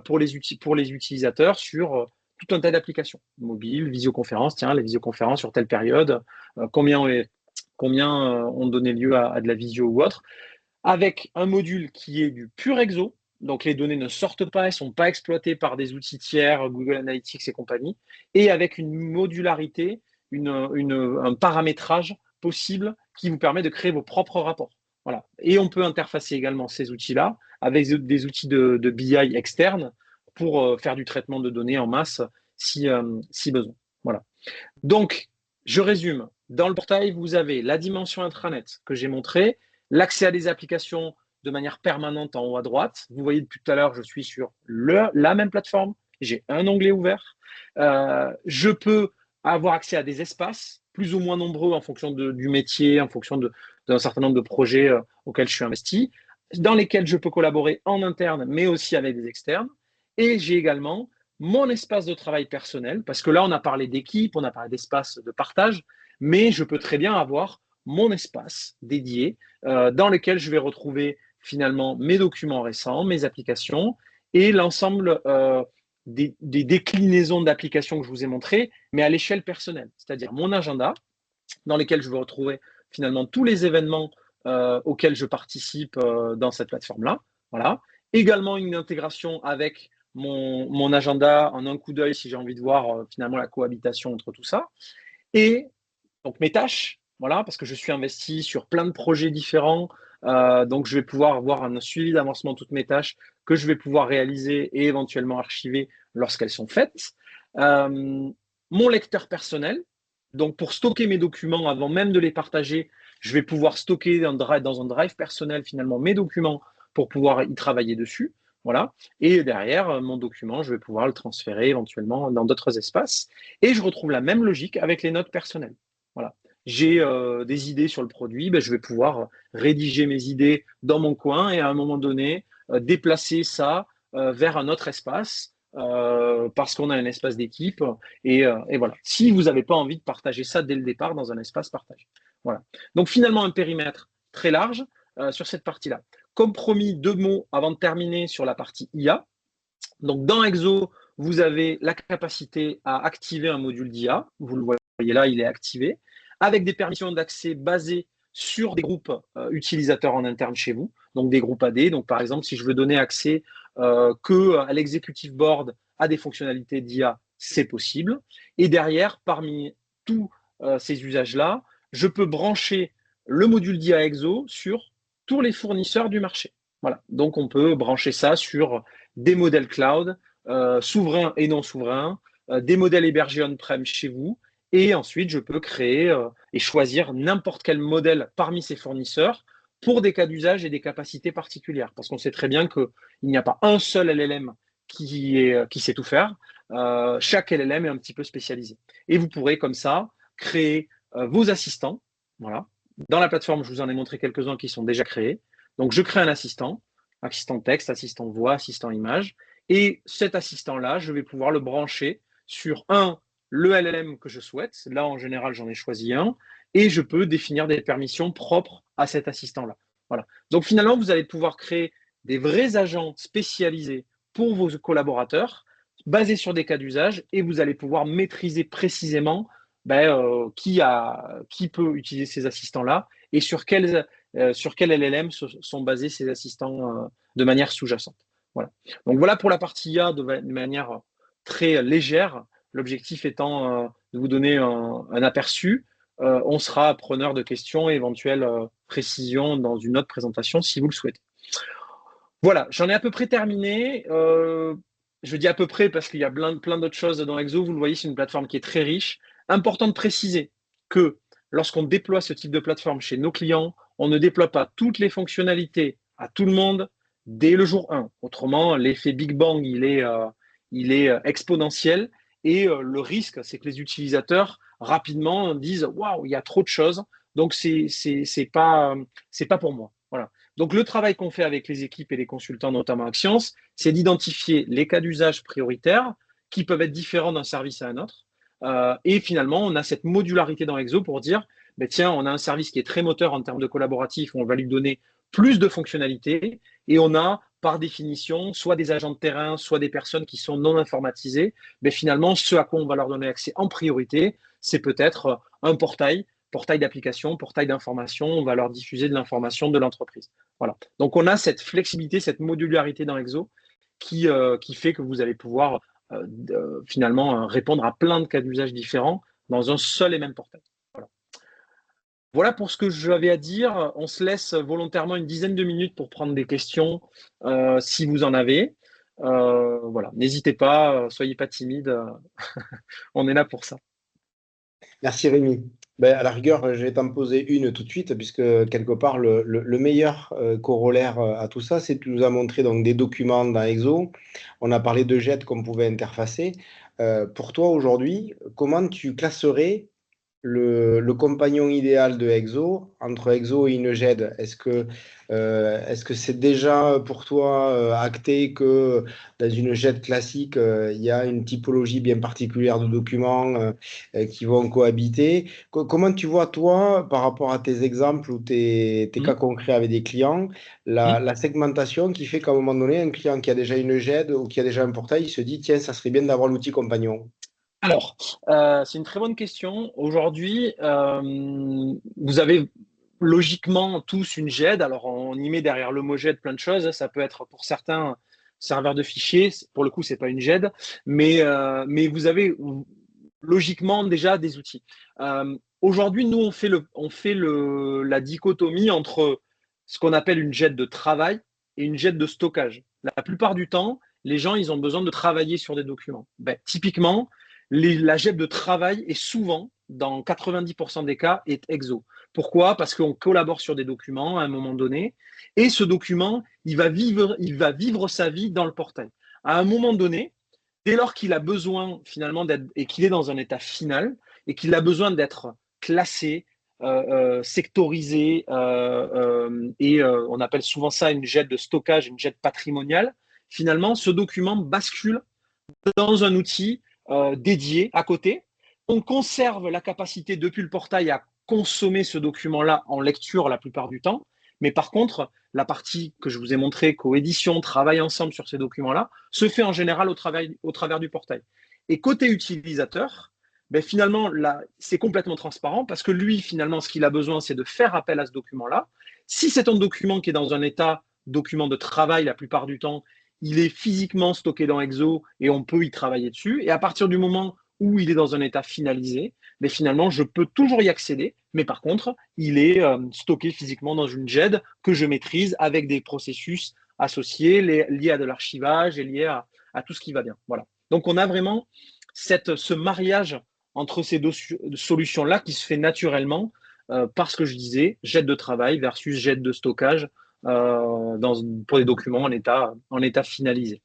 pour les utilisateurs sur tout un tas d'applications. Mobile, visioconférence, tiens, les visioconférences sur telle période, combien ont donné lieu à de la visio ou autre, avec un module qui est du pur exo, donc les données ne sortent pas, elles ne sont pas exploitées par des outils tiers, Google Analytics et compagnie, et avec une modularité, un paramétrage possible qui vous permet de créer vos propres rapports. Voilà. Et on peut interfacer également ces outils-là avec des outils de BI externes pour faire du traitement de données en masse si besoin. Voilà. Donc, je résume. Dans le portail, vous avez la dimension intranet que j'ai montrée, l'accès à des applications de manière permanente en haut à droite. Vous voyez depuis tout à l'heure, je suis sur la même plateforme. J'ai un onglet ouvert. Je peux avoir accès à des espaces plus ou moins nombreux en fonction du métier, en fonction d'un certain nombre de projets auxquels je suis investi, dans lesquels je peux collaborer en interne, mais aussi avec des externes. Et j'ai également mon espace de travail personnel, parce que là, on a parlé d'équipe, on a parlé d'espace de partage, mais je peux très bien avoir mon espace dédié dans lequel je vais retrouver finalement mes documents récents, mes applications et l'ensemble des déclinaisons d'applications que je vous ai montrées, mais à l'échelle personnelle, c'est-à-dire mon agenda dans lequel je vais retrouver finalement tous les événements auxquels je participe dans cette plateforme-là. Voilà. Également une intégration avec mon agenda en un coup d'œil si j'ai envie de voir finalement la cohabitation entre tout ça. Et donc mes tâches, voilà, parce que je suis investi sur plein de projets différents, donc je vais pouvoir avoir un suivi d'avancement de toutes mes tâches que je vais pouvoir réaliser et éventuellement archiver lorsqu'elles sont faites. Mon lecteur personnel, donc pour stocker mes documents avant même de les partager, je vais pouvoir stocker dans un drive personnel finalement mes documents pour pouvoir y travailler dessus. Voilà. Et derrière, mon document, je vais pouvoir le transférer éventuellement dans d'autres espaces. Et je retrouve la même logique avec les notes personnelles. Voilà. J'ai des idées sur le produit, ben, je vais pouvoir rédiger mes idées dans mon coin et à un moment donné, déplacer ça vers un autre espace parce qu'on a un espace d'équipe. Et voilà. Si vous n'avez pas envie de partager ça dès le départ dans un espace partagé. Voilà. Donc finalement, un périmètre très large sur cette partie-là. Comme promis, 2 mots avant de terminer sur la partie IA. Donc dans Exo, vous avez la capacité à activer un module d'IA. Vous le voyez là, il est activé, avec des permissions d'accès basées sur des groupes utilisateurs en interne chez vous, donc des groupes AD. Donc, par exemple, si je veux donner accès que à l'executive board à des fonctionnalités d'IA, c'est possible. Et derrière, parmi tous ces usages-là, je peux brancher le module d'IA Exo sur tous les fournisseurs du marché. Voilà. Donc, on peut brancher ça sur des modèles cloud, souverains et non souverains, des modèles hébergés on-prem chez vous. Et ensuite, je peux créer et choisir n'importe quel modèle parmi ces fournisseurs pour des cas d'usage et des capacités particulières. Parce qu'on sait très bien qu'il n'y a pas un seul LLM qui sait tout faire. Chaque LLM est un petit peu spécialisé. Et vous pourrez comme ça créer vos assistants. Voilà. Dans la plateforme, je vous en ai montré quelques-uns qui sont déjà créés. Donc, je crée un assistant texte, assistant voix, assistant image. Et cet assistant-là, je vais pouvoir le brancher sur le LLM que je souhaite. Là, en général, j'en ai choisi un. Et je peux définir des permissions propres à cet assistant-là. Voilà. Donc, finalement, vous allez pouvoir créer des vrais agents spécialisés pour vos collaborateurs, basés sur des cas d'usage, et vous allez pouvoir maîtriser précisément qui peut utiliser ces assistants-là et sur quel LLM sont basés ces assistants de manière sous-jacente. Voilà. Donc voilà pour la partie IA de manière très légère, l'objectif étant de vous donner un aperçu. On sera preneur de questions et éventuelles précisions dans une autre présentation si vous le souhaitez. Voilà, j'en ai à peu près terminé. Je dis à peu près parce qu'il y a plein d'autres choses dans Exo. Vous le voyez, c'est une plateforme qui est très riche. Important de préciser que lorsqu'on déploie ce type de plateforme chez nos clients, on ne déploie pas toutes les fonctionnalités à tout le monde dès le jour 1. Autrement, l'effet Big Bang, il est exponentiel. Et le risque, c'est que les utilisateurs rapidement disent « Waouh, il y a trop de choses, donc c'est pas pour moi ». Voilà. Donc, le travail qu'on fait avec les équipes et les consultants, notamment Axience, c'est d'identifier les cas d'usage prioritaires qui peuvent être différents d'un service à un autre. Et finalement, on a cette modularité dans Exo pour dire, ben tiens, on a un service qui est très moteur en termes de collaboratif, on va lui donner plus de fonctionnalités et on a, par définition, soit des agents de terrain, soit des personnes qui sont non informatisées. Mais finalement, ce à quoi on va leur donner accès en priorité, c'est peut-être un portail d'application, portail d'information, on va leur diffuser de l'information de l'entreprise. Voilà. Donc, on a cette flexibilité, cette modularité dans Exo qui fait que vous allez pouvoir finalement répondre à plein de cas d'usage différents dans un seul et même portail. Voilà. Voilà pour ce que j'avais à dire. On se laisse volontairement une dizaine de minutes pour prendre des questions si vous en avez. Voilà. N'hésitez pas, soyez pas timide. On est là pour ça. Merci Rémi. Ben, à la rigueur, je vais t'en poser une tout de suite, puisque quelque part, le meilleur corollaire à tout ça, c'est que tu nous as montré donc, des documents dans Exo. On a parlé de JET qu'on pouvait interfacer. Pour toi, aujourd'hui, comment tu classerais le compagnon idéal de Exo entre Exo et une GED? Est-ce que c'est déjà pour toi acté que dans une GED classique, il y a une typologie bien particulière de documents qui vont cohabiter? Comment tu vois, toi, par rapport à tes exemples ou tes cas concrets avec des clients, la segmentation qui fait qu'à un moment donné, un client qui a déjà une GED ou qui a déjà un portail, il se dit, tiens, ça serait bien d'avoir l'outil compagnon? Alors, c'est une très bonne question. Aujourd'hui, vous avez logiquement tous une GED. Alors, on y met derrière le mot GED plein de choses. Ça peut être pour certains serveurs de fichiers. Pour le coup, c'est pas une GED, mais vous avez logiquement déjà des outils. Aujourd'hui, nous, on fait la dichotomie entre ce qu'on appelle une GED de travail et une GED de stockage. La plupart du temps, les gens, ils ont besoin de travailler sur des documents. Ben, typiquement, la GED de travail est souvent, dans 90% des cas, est exo. Pourquoi? Parce qu'on collabore sur des documents à un moment donné et ce document, il va vivre sa vie dans le portail. À un moment donné, dès lors qu'il a besoin finalement d'être et qu'il est dans un état final et qu'il a besoin d'être classé, sectorisé et on appelle souvent ça une GED de stockage, une GED patrimoniale, finalement, ce document bascule dans un outil dédié à côté. On conserve la capacité depuis le portail à consommer ce document-là en lecture la plupart du temps, Mais par contre, la partie que je vous ai montrée, coédition, travail ensemble sur ces documents-là, se fait en général au travers du portail. Et côté utilisateur, ben finalement, là, c'est complètement transparent parce que lui, finalement, ce qu'il a besoin, c'est de faire appel à ce document-là. Si c'est un document qui est dans un état document de travail la plupart du temps, il est physiquement stocké dans Exo et on peut y travailler dessus. Et à partir du moment où il est dans un état finalisé, mais finalement, je peux toujours y accéder. Mais par contre, il est stocké physiquement dans une GED que je maîtrise avec des processus associés liés à de l'archivage et liés à tout ce qui va bien. Voilà. Donc, on a vraiment ce mariage entre ces deux solutions-là qui se fait naturellement parce que je disais jet de travail versus jet de stockage pour des documents en état finalisé.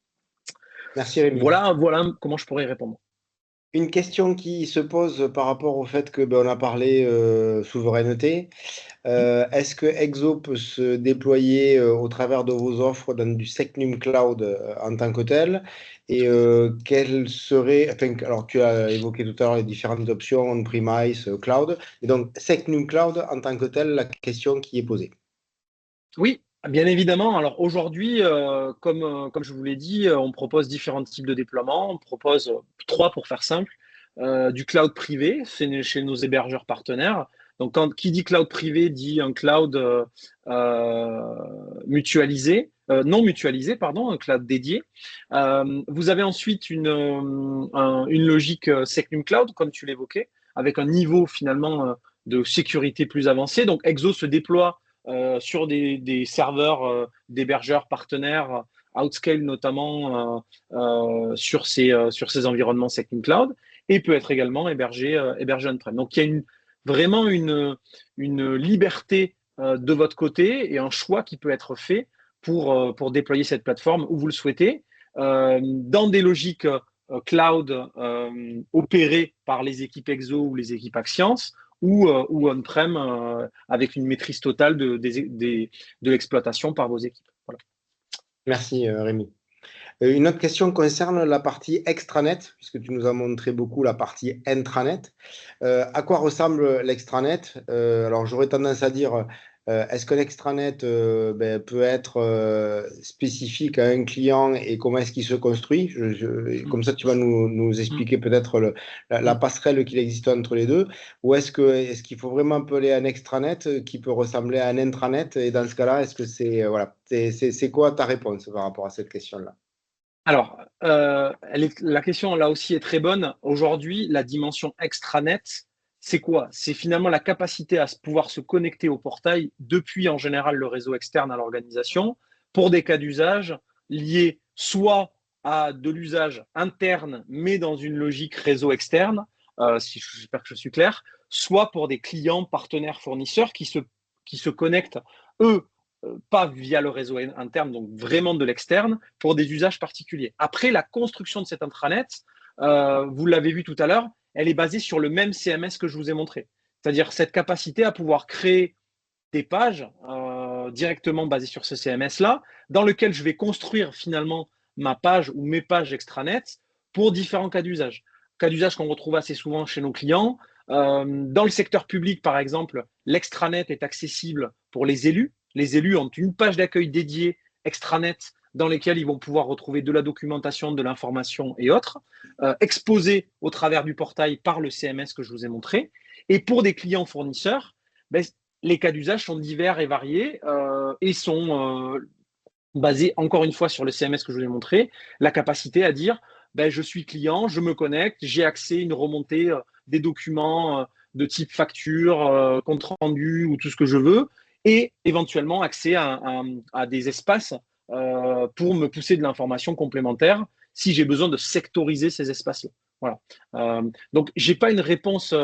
Merci Rémi. Voilà comment je pourrais y répondre. Une question qui se pose par rapport au fait que on a parlé souveraineté. Est-ce que Exo peut se déployer au travers de vos offres dans du Secnum Cloud en tant que tel? Et quelles seraient, enfin, alors tu as évoqué tout à l'heure les différentes options on-premise, cloud. Et donc Secnum Cloud en tant que tel, la question qui est posée. Oui, bien évidemment. Alors aujourd'hui, comme je vous l'ai dit, on propose différents types de déploiements. On propose trois pour faire simple. Du cloud privé, c'est chez nos hébergeurs partenaires. Donc, qui dit cloud privé dit un cloud mutualisé, non mutualisé, pardon, un cloud dédié. Vous avez ensuite une logique Secnum Cloud, comme tu l'évoquais, avec un niveau finalement de sécurité plus avancé. Donc, Exo se déploie sur des serveurs d'hébergeurs partenaires, Outscale notamment, sur ces environnements Secnum Cloud, et peut être également hébergé on-prem. Donc, il y a vraiment une liberté de votre côté et un choix qui peut être fait pour déployer cette plateforme où vous le souhaitez, dans des logiques cloud opérées par les équipes Exo ou les équipes Axians, ou on-prem avec une maîtrise totale de l'exploitation par vos équipes. Voilà. Merci Rémi. Une autre question concerne la partie extranet, puisque tu nous as montré beaucoup la partie intranet. À quoi ressemble l'extranet? Alors, j'aurais tendance à dire, est-ce que l'extranet peut être spécifique à un client et comment est-ce qu'il se construit? Comme ça, tu vas nous expliquer peut-être la passerelle qu'il existe entre les deux. Ou est-ce qu'il faut vraiment appeler un extranet qui peut ressembler à un intranet? Et dans ce cas-là, est-ce que voilà, c'est quoi ta réponse par rapport à cette question-là? Alors, la question là aussi est très bonne. Aujourd'hui, la dimension extranet, c'est quoi? C'est finalement la capacité à pouvoir se connecter au portail depuis en général le réseau externe à l'organisation pour des cas d'usage liés soit à de l'usage interne, mais dans une logique réseau externe, j'espère que je suis clair, soit pour des clients, partenaires, fournisseurs qui se connectent, eux, pas via le réseau interne, donc vraiment de l'externe, pour des usages particuliers. Après, la construction de cet intranet, vous l'avez vu tout à l'heure, elle est basée sur le même CMS que je vous ai montré. C'est-à-dire cette capacité à pouvoir créer des pages directement basées sur ce CMS-là, dans lequel je vais construire finalement ma page ou mes pages extranet pour différents cas d'usage. Cas d'usage qu'on retrouve assez souvent chez nos clients. Dans le secteur public, par exemple, l'extranet est accessible pour les élus. Les élus ont une page d'accueil dédiée extranet dans lesquelles ils vont pouvoir retrouver de la documentation, de l'information et autres, exposée au travers du portail par le CMS que je vous ai montré. Et pour des clients fournisseurs, ben, les cas d'usage sont divers et variés et sont basés encore une fois sur le CMS que je vous ai montré, la capacité à dire ben, je suis client, je me connecte, j'ai accès à une remontée des documents de type facture, compte rendu ou tout ce que je veux, et éventuellement accès à des espaces pour me pousser de l'information complémentaire si j'ai besoin de sectoriser ces espaces-là. Voilà. Donc, je n'ai pas une réponse,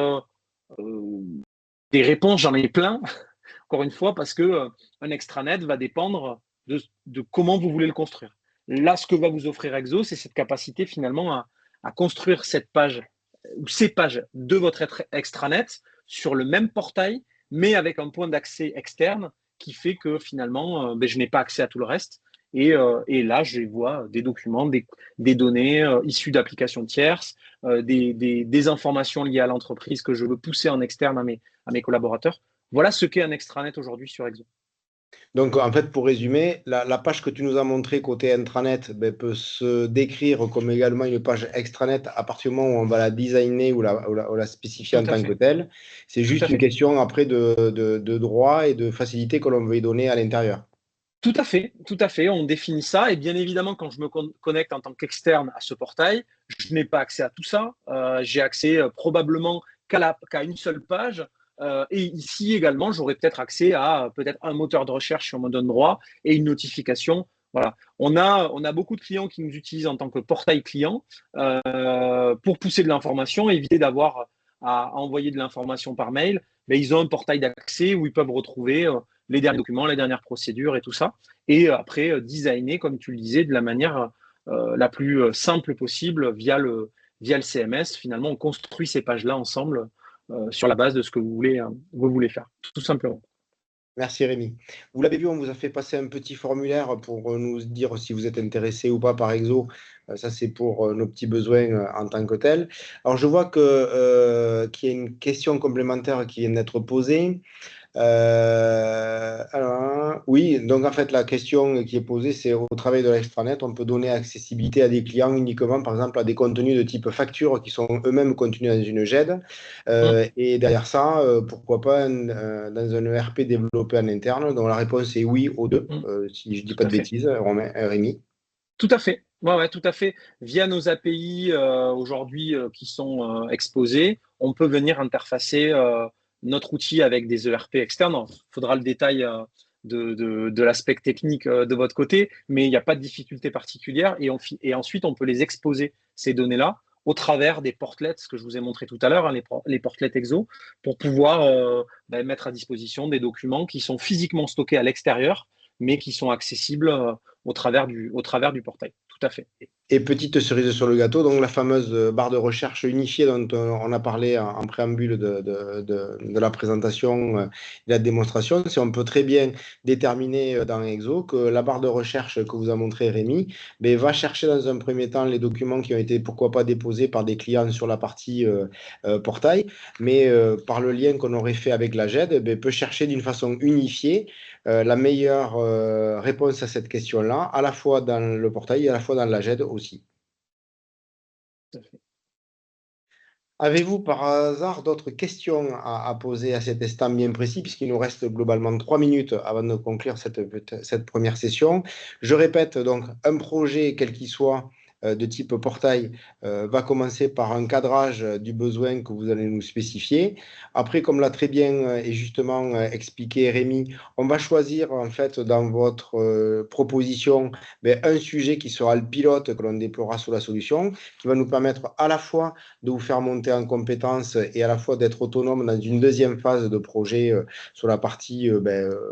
des réponses, j'en ai plein, encore une fois, parce qu'un extranet va dépendre de comment vous voulez le construire. Là, ce que va vous offrir Exo, c'est cette capacité finalement à construire cette page ou ces pages de votre extranet sur le même portail, mais avec un point d'accès externe qui fait que finalement, je n'ai pas accès à tout le reste. Et là, je vois des documents, des données issues d'applications tierces, des informations liées à l'entreprise que je veux pousser en externe à mes collaborateurs. Voilà ce qu'est un extranet aujourd'hui sur Exo. Donc, en fait, pour résumer, la page que tu nous as montrée côté intranet ben, peut se décrire comme également une page extranet à partir du moment où on va la designer ou la spécifier Tout en à tant que fait, telle. C'est tout juste à une fait. question après de droit et de facilité que l'on veut y donner à l'intérieur. Tout à fait, tout à fait. On définit ça et bien évidemment, quand je me connecte en tant qu'externe à ce portail, je n'ai pas accès à tout ça. J'ai accès probablement qu'à une seule page. Et ici également, j'aurai peut-être accès à peut-être un moteur de recherche si on me donne droit et une notification. Voilà. On a beaucoup de clients qui nous utilisent en tant que portail client pour pousser de l'information, éviter d'avoir à envoyer de l'information par mail. Mais ils ont un portail d'accès où ils peuvent retrouver les derniers documents, les dernières procédures et tout ça. Et après, designer, comme tu le disais, de la manière la plus simple possible via le CMS. Finalement, on construit ces pages-là ensemble sur la base de ce que vous voulez faire, tout simplement. Merci Rémi. Vous l'avez vu, on vous a fait passer un petit formulaire pour nous dire si vous êtes intéressé ou pas par Exo. Ça, c'est pour nos petits besoins en tant que tel. Alors, je vois qu'il y a une question complémentaire qui vient d'être posée. Alors, oui, donc en fait, la question qui est posée, c'est au travail de l'extranet, on peut donner accessibilité à des clients uniquement, par exemple, à des contenus de type facture qui sont eux-mêmes contenus dans une GED. Hum, Et derrière ça, pourquoi pas dans un ERP développé en interne? Donc la réponse est oui aux deux, hum, si je ne dis tout pas à de fait. bêtises, Rémi. Tout à fait. Ouais, ouais, tout à fait. Via nos API aujourd'hui qui sont exposés, on peut venir interfacer notre outil avec des ERP externes. Il faudra le détail de l'aspect technique de votre côté, mais il n'y a pas de difficulté particulière. Et ensuite, on peut les exposer, ces données-là, au travers des portlets, ce que je vous ai montré tout à l'heure, hein, les portlets EXO, pour pouvoir mettre à disposition des documents qui sont physiquement stockés à l'extérieur, mais qui sont accessibles au travers du portail. Tout à fait. Et petite cerise sur le gâteau, donc la fameuse barre de recherche unifiée dont on a parlé en préambule de la présentation et de la démonstration, c'est on peut très bien déterminer dans Exo que la barre de recherche que vous a montré Rémi ben, va chercher dans un premier temps les documents qui ont été pourquoi pas déposés par des clients sur la partie portail, mais par le lien qu'on aurait fait avec la GED, ben, peut chercher d'une façon unifiée la meilleure réponse à cette question-là, à la fois dans le portail et à la fois dans la GED aussi. Tout à fait. Avez-vous par hasard d'autres questions à poser à cet instant bien précis, puisqu'il nous reste globalement 3 minutes avant de conclure cette première session? Je répète, donc, un projet, quel qu'il soit, de type portail, va commencer par un cadrage du besoin que vous allez nous spécifier. Après, comme l'a très bien et justement expliqué Rémi, on va choisir en fait dans votre proposition ben, un sujet qui sera le pilote que l'on déploiera sur la solution, qui va nous permettre à la fois de vous faire monter en compétences et à la fois d'être autonome dans une deuxième phase de projet sur la partie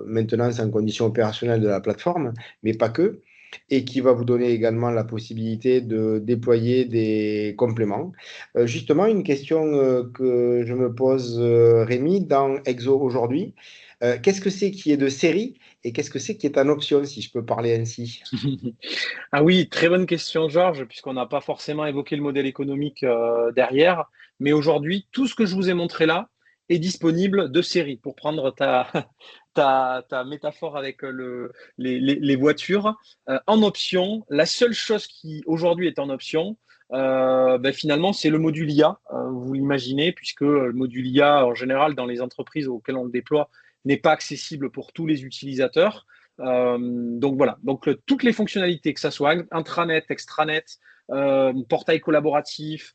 maintenance en conditions opérationnelles de la plateforme, mais pas que, et qui va vous donner également la possibilité de déployer des compléments. Justement, une question que je me pose, Rémi, dans Exo aujourd'hui, qu'est-ce que c'est qui est de série et qu'est-ce que c'est qui est en option, si je peux parler ainsi? Ah oui, très bonne question, Georges, puisqu'on n'a pas forcément évoqué le modèle économique derrière. Mais aujourd'hui, tout ce que je vous ai montré là est disponible de série. Pour prendre ta métaphore avec les voitures, en option, la seule chose qui aujourd'hui est en option, finalement, c'est le module IA. Vous l'imaginez, puisque le module IA, en général, dans les entreprises auxquelles on le déploie, n'est pas accessible pour tous les utilisateurs. Donc voilà, donc toutes les fonctionnalités, que ce soit intranet, extranet, portail collaboratif,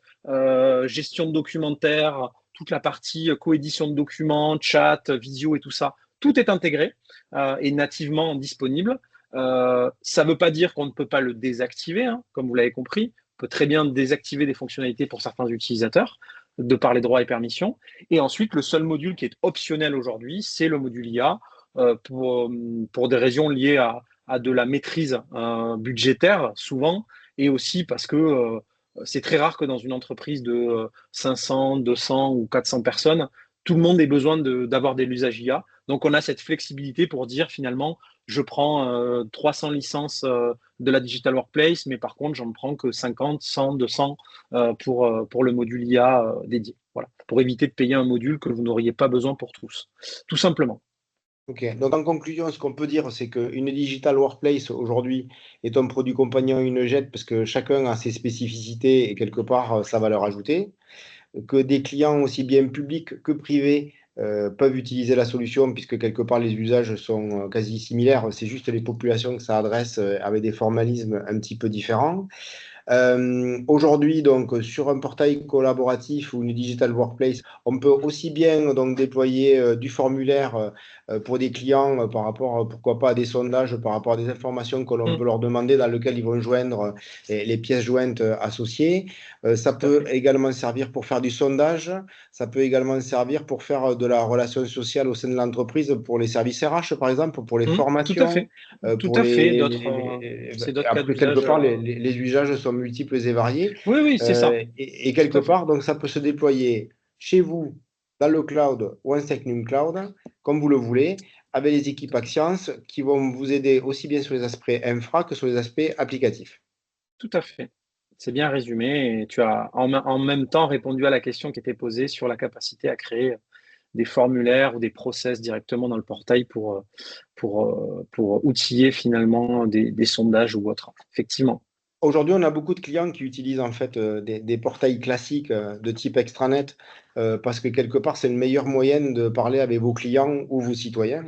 gestion de documentaire, toute la partie coédition de documents, chat, visio et tout ça, tout est intégré et nativement disponible. Ça ne veut pas dire qu'on ne peut pas le désactiver, hein, comme vous l'avez compris. On peut très bien désactiver des fonctionnalités pour certains utilisateurs, de par les droits et permissions. Et ensuite, le seul module qui est optionnel aujourd'hui, c'est le module IA pour des raisons liées à de la maîtrise budgétaire, souvent, et aussi parce que c'est très rare que dans une entreprise de 500, 200 ou 400 personnes, tout le monde ait besoin d'avoir des usages IA. Donc, on a cette flexibilité pour dire finalement, je prends 300 licences de la Digital Workplace, mais par contre, j'en prends que 50, 100, 200 pour le module IA dédié. Voilà, pour éviter de payer un module que vous n'auriez pas besoin pour tous, tout simplement. Ok, donc en conclusion, ce qu'on peut dire, c'est qu'une digital workplace aujourd'hui est un produit compagnon une jet parce que chacun a ses spécificités et quelque part sa valeur ajoutée. Que des clients aussi bien publics que privés peuvent utiliser la solution puisque quelque part les usages sont quasi similaires. C'est juste les populations que ça adresse avec des formalismes un petit peu différents. Aujourd'hui, donc, sur un portail collaboratif ou une digital workplace, on peut aussi bien donc, déployer du formulaire pour des clients par rapport, pourquoi pas, à des sondages, par rapport à des informations que l'on Mm, peut leur demander dans lesquelles ils vont joindre les pièces jointes associées. Ça tout à peut fait. également servir pour faire du sondage. Ça peut également servir pour faire de la relation sociale au sein de l'entreprise, pour les services RH, par exemple, pour les Tout à formations, fait. Tout pour à fait. bah, C'est d'autres cas après, quelque d'usage. part, les usages sont multiples et variés. Oui, oui, c'est ça. Et Tout quelque à fait. part, donc, ça peut se déployer chez vous, dans le cloud ou en Technium Cloud, comme vous le voulez, avec les équipes Axians qui vont vous aider aussi bien sur les aspects infra que sur les aspects applicatifs. Tout à fait. C'est bien résumé et tu as en même temps répondu à la question qui était posée sur la capacité à créer des formulaires ou des process directement dans le portail pour outiller finalement des sondages ou autres. Effectivement. Aujourd'hui, on a beaucoup de clients qui utilisent en fait des portails classiques de type extranet parce que quelque part, c'est une meilleure moyenne de parler avec vos clients ou vos citoyens.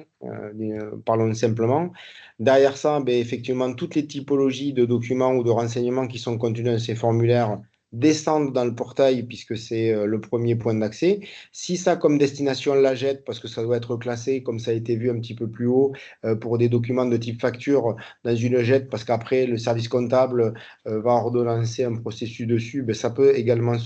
Parlons simplement. Derrière ça, ben, effectivement, toutes les typologies de documents ou de renseignements qui sont contenus dans ces formulaires descendent dans le portail puisque c'est le premier point d'accès. Si ça, comme destination, la jette parce que ça doit être classé, comme ça a été vu un petit peu plus haut, pour des documents de type facture dans une jette parce qu'après, le service comptable va ordonnancer un processus dessus, ben, ça peut également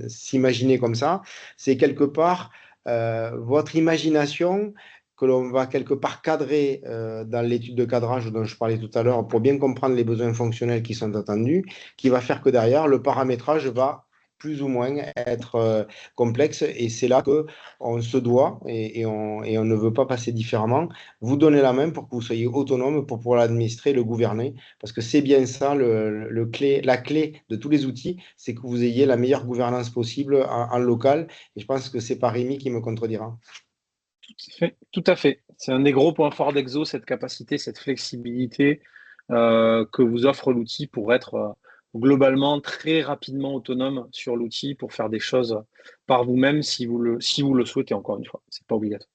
s'imaginer comme ça. C'est quelque part votre imagination que l'on va quelque part cadrer dans l'étude de cadrage dont je parlais tout à l'heure pour bien comprendre les besoins fonctionnels qui sont attendus, qui va faire que derrière, le paramétrage va plus ou moins être complexe et c'est là que on se doit et on ne veut pas passer différemment, vous donner la main pour que vous soyez autonome pour pouvoir l'administrer, le gouverner parce que c'est bien ça, la clé de tous les outils, c'est que vous ayez la meilleure gouvernance possible en local. Et je pense que c'est pas Rémi qui me contredira. Tout à fait. C'est un des gros points forts d'Exo, cette capacité, cette flexibilité que vous offre l'outil pour être globalement très rapidement autonome sur l'outil pour faire des choses par vous-même si vous le souhaitez, encore une fois. C'est pas obligatoire.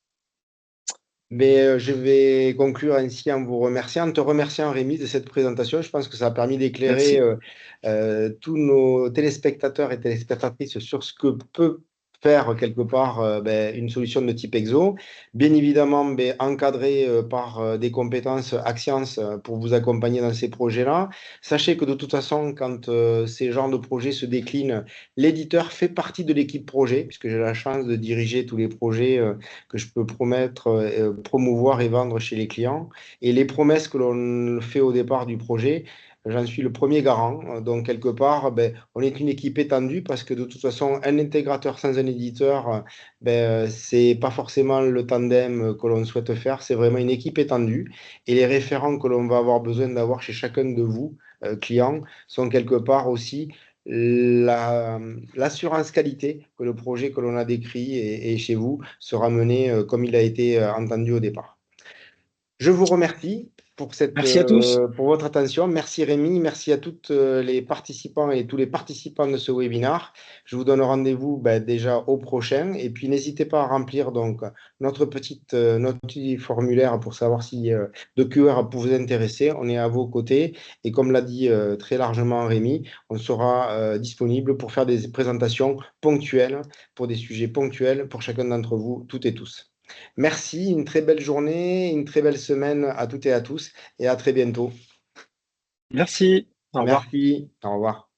Mais je vais conclure ainsi en vous remerciant, en te remerciant Rémi de cette présentation. Je pense que ça a permis d'éclairer Merci. tous nos téléspectateurs et téléspectatrices sur ce que peut faire quelque part ben, une solution de type Exo. Bien évidemment, ben, encadré par des compétences Axians pour vous accompagner dans ces projets-là. Sachez que de toute façon, quand ces genres de projets se déclinent, l'éditeur fait partie de l'équipe projet, puisque j'ai la chance de diriger tous les projets que je peux promettre, promouvoir et vendre chez les clients. Et les promesses que l'on fait au départ du projet, j'en suis le premier garant. Donc, quelque part, ben, on est une équipe étendue parce que de toute façon, un intégrateur sans un éditeur, ben, c'est pas forcément le tandem que l'on souhaite faire. C'est vraiment une équipe étendue. Et les référents que l'on va avoir besoin d'avoir chez chacun de vous, clients, sont quelque part aussi l'assurance qualité que le projet que l'on a décrit et chez vous sera mené comme il a été entendu au départ. Je vous remercie Merci à tous. pour votre attention. Merci Rémi, merci à toutes les participants et tous les participants de ce webinaire. Je vous donne rendez-vous ben, déjà au prochain et puis n'hésitez pas à remplir donc notre petit formulaire pour savoir si le QR peut vous intéresser. On est à vos côtés et comme l'a dit très largement Rémi, on sera disponible pour faire des présentations ponctuelles pour des sujets ponctuels pour chacun d'entre vous, toutes et tous. Merci, une très belle journée, une très belle semaine à toutes et à tous et à très bientôt. Merci. Au revoir. Merci, au revoir.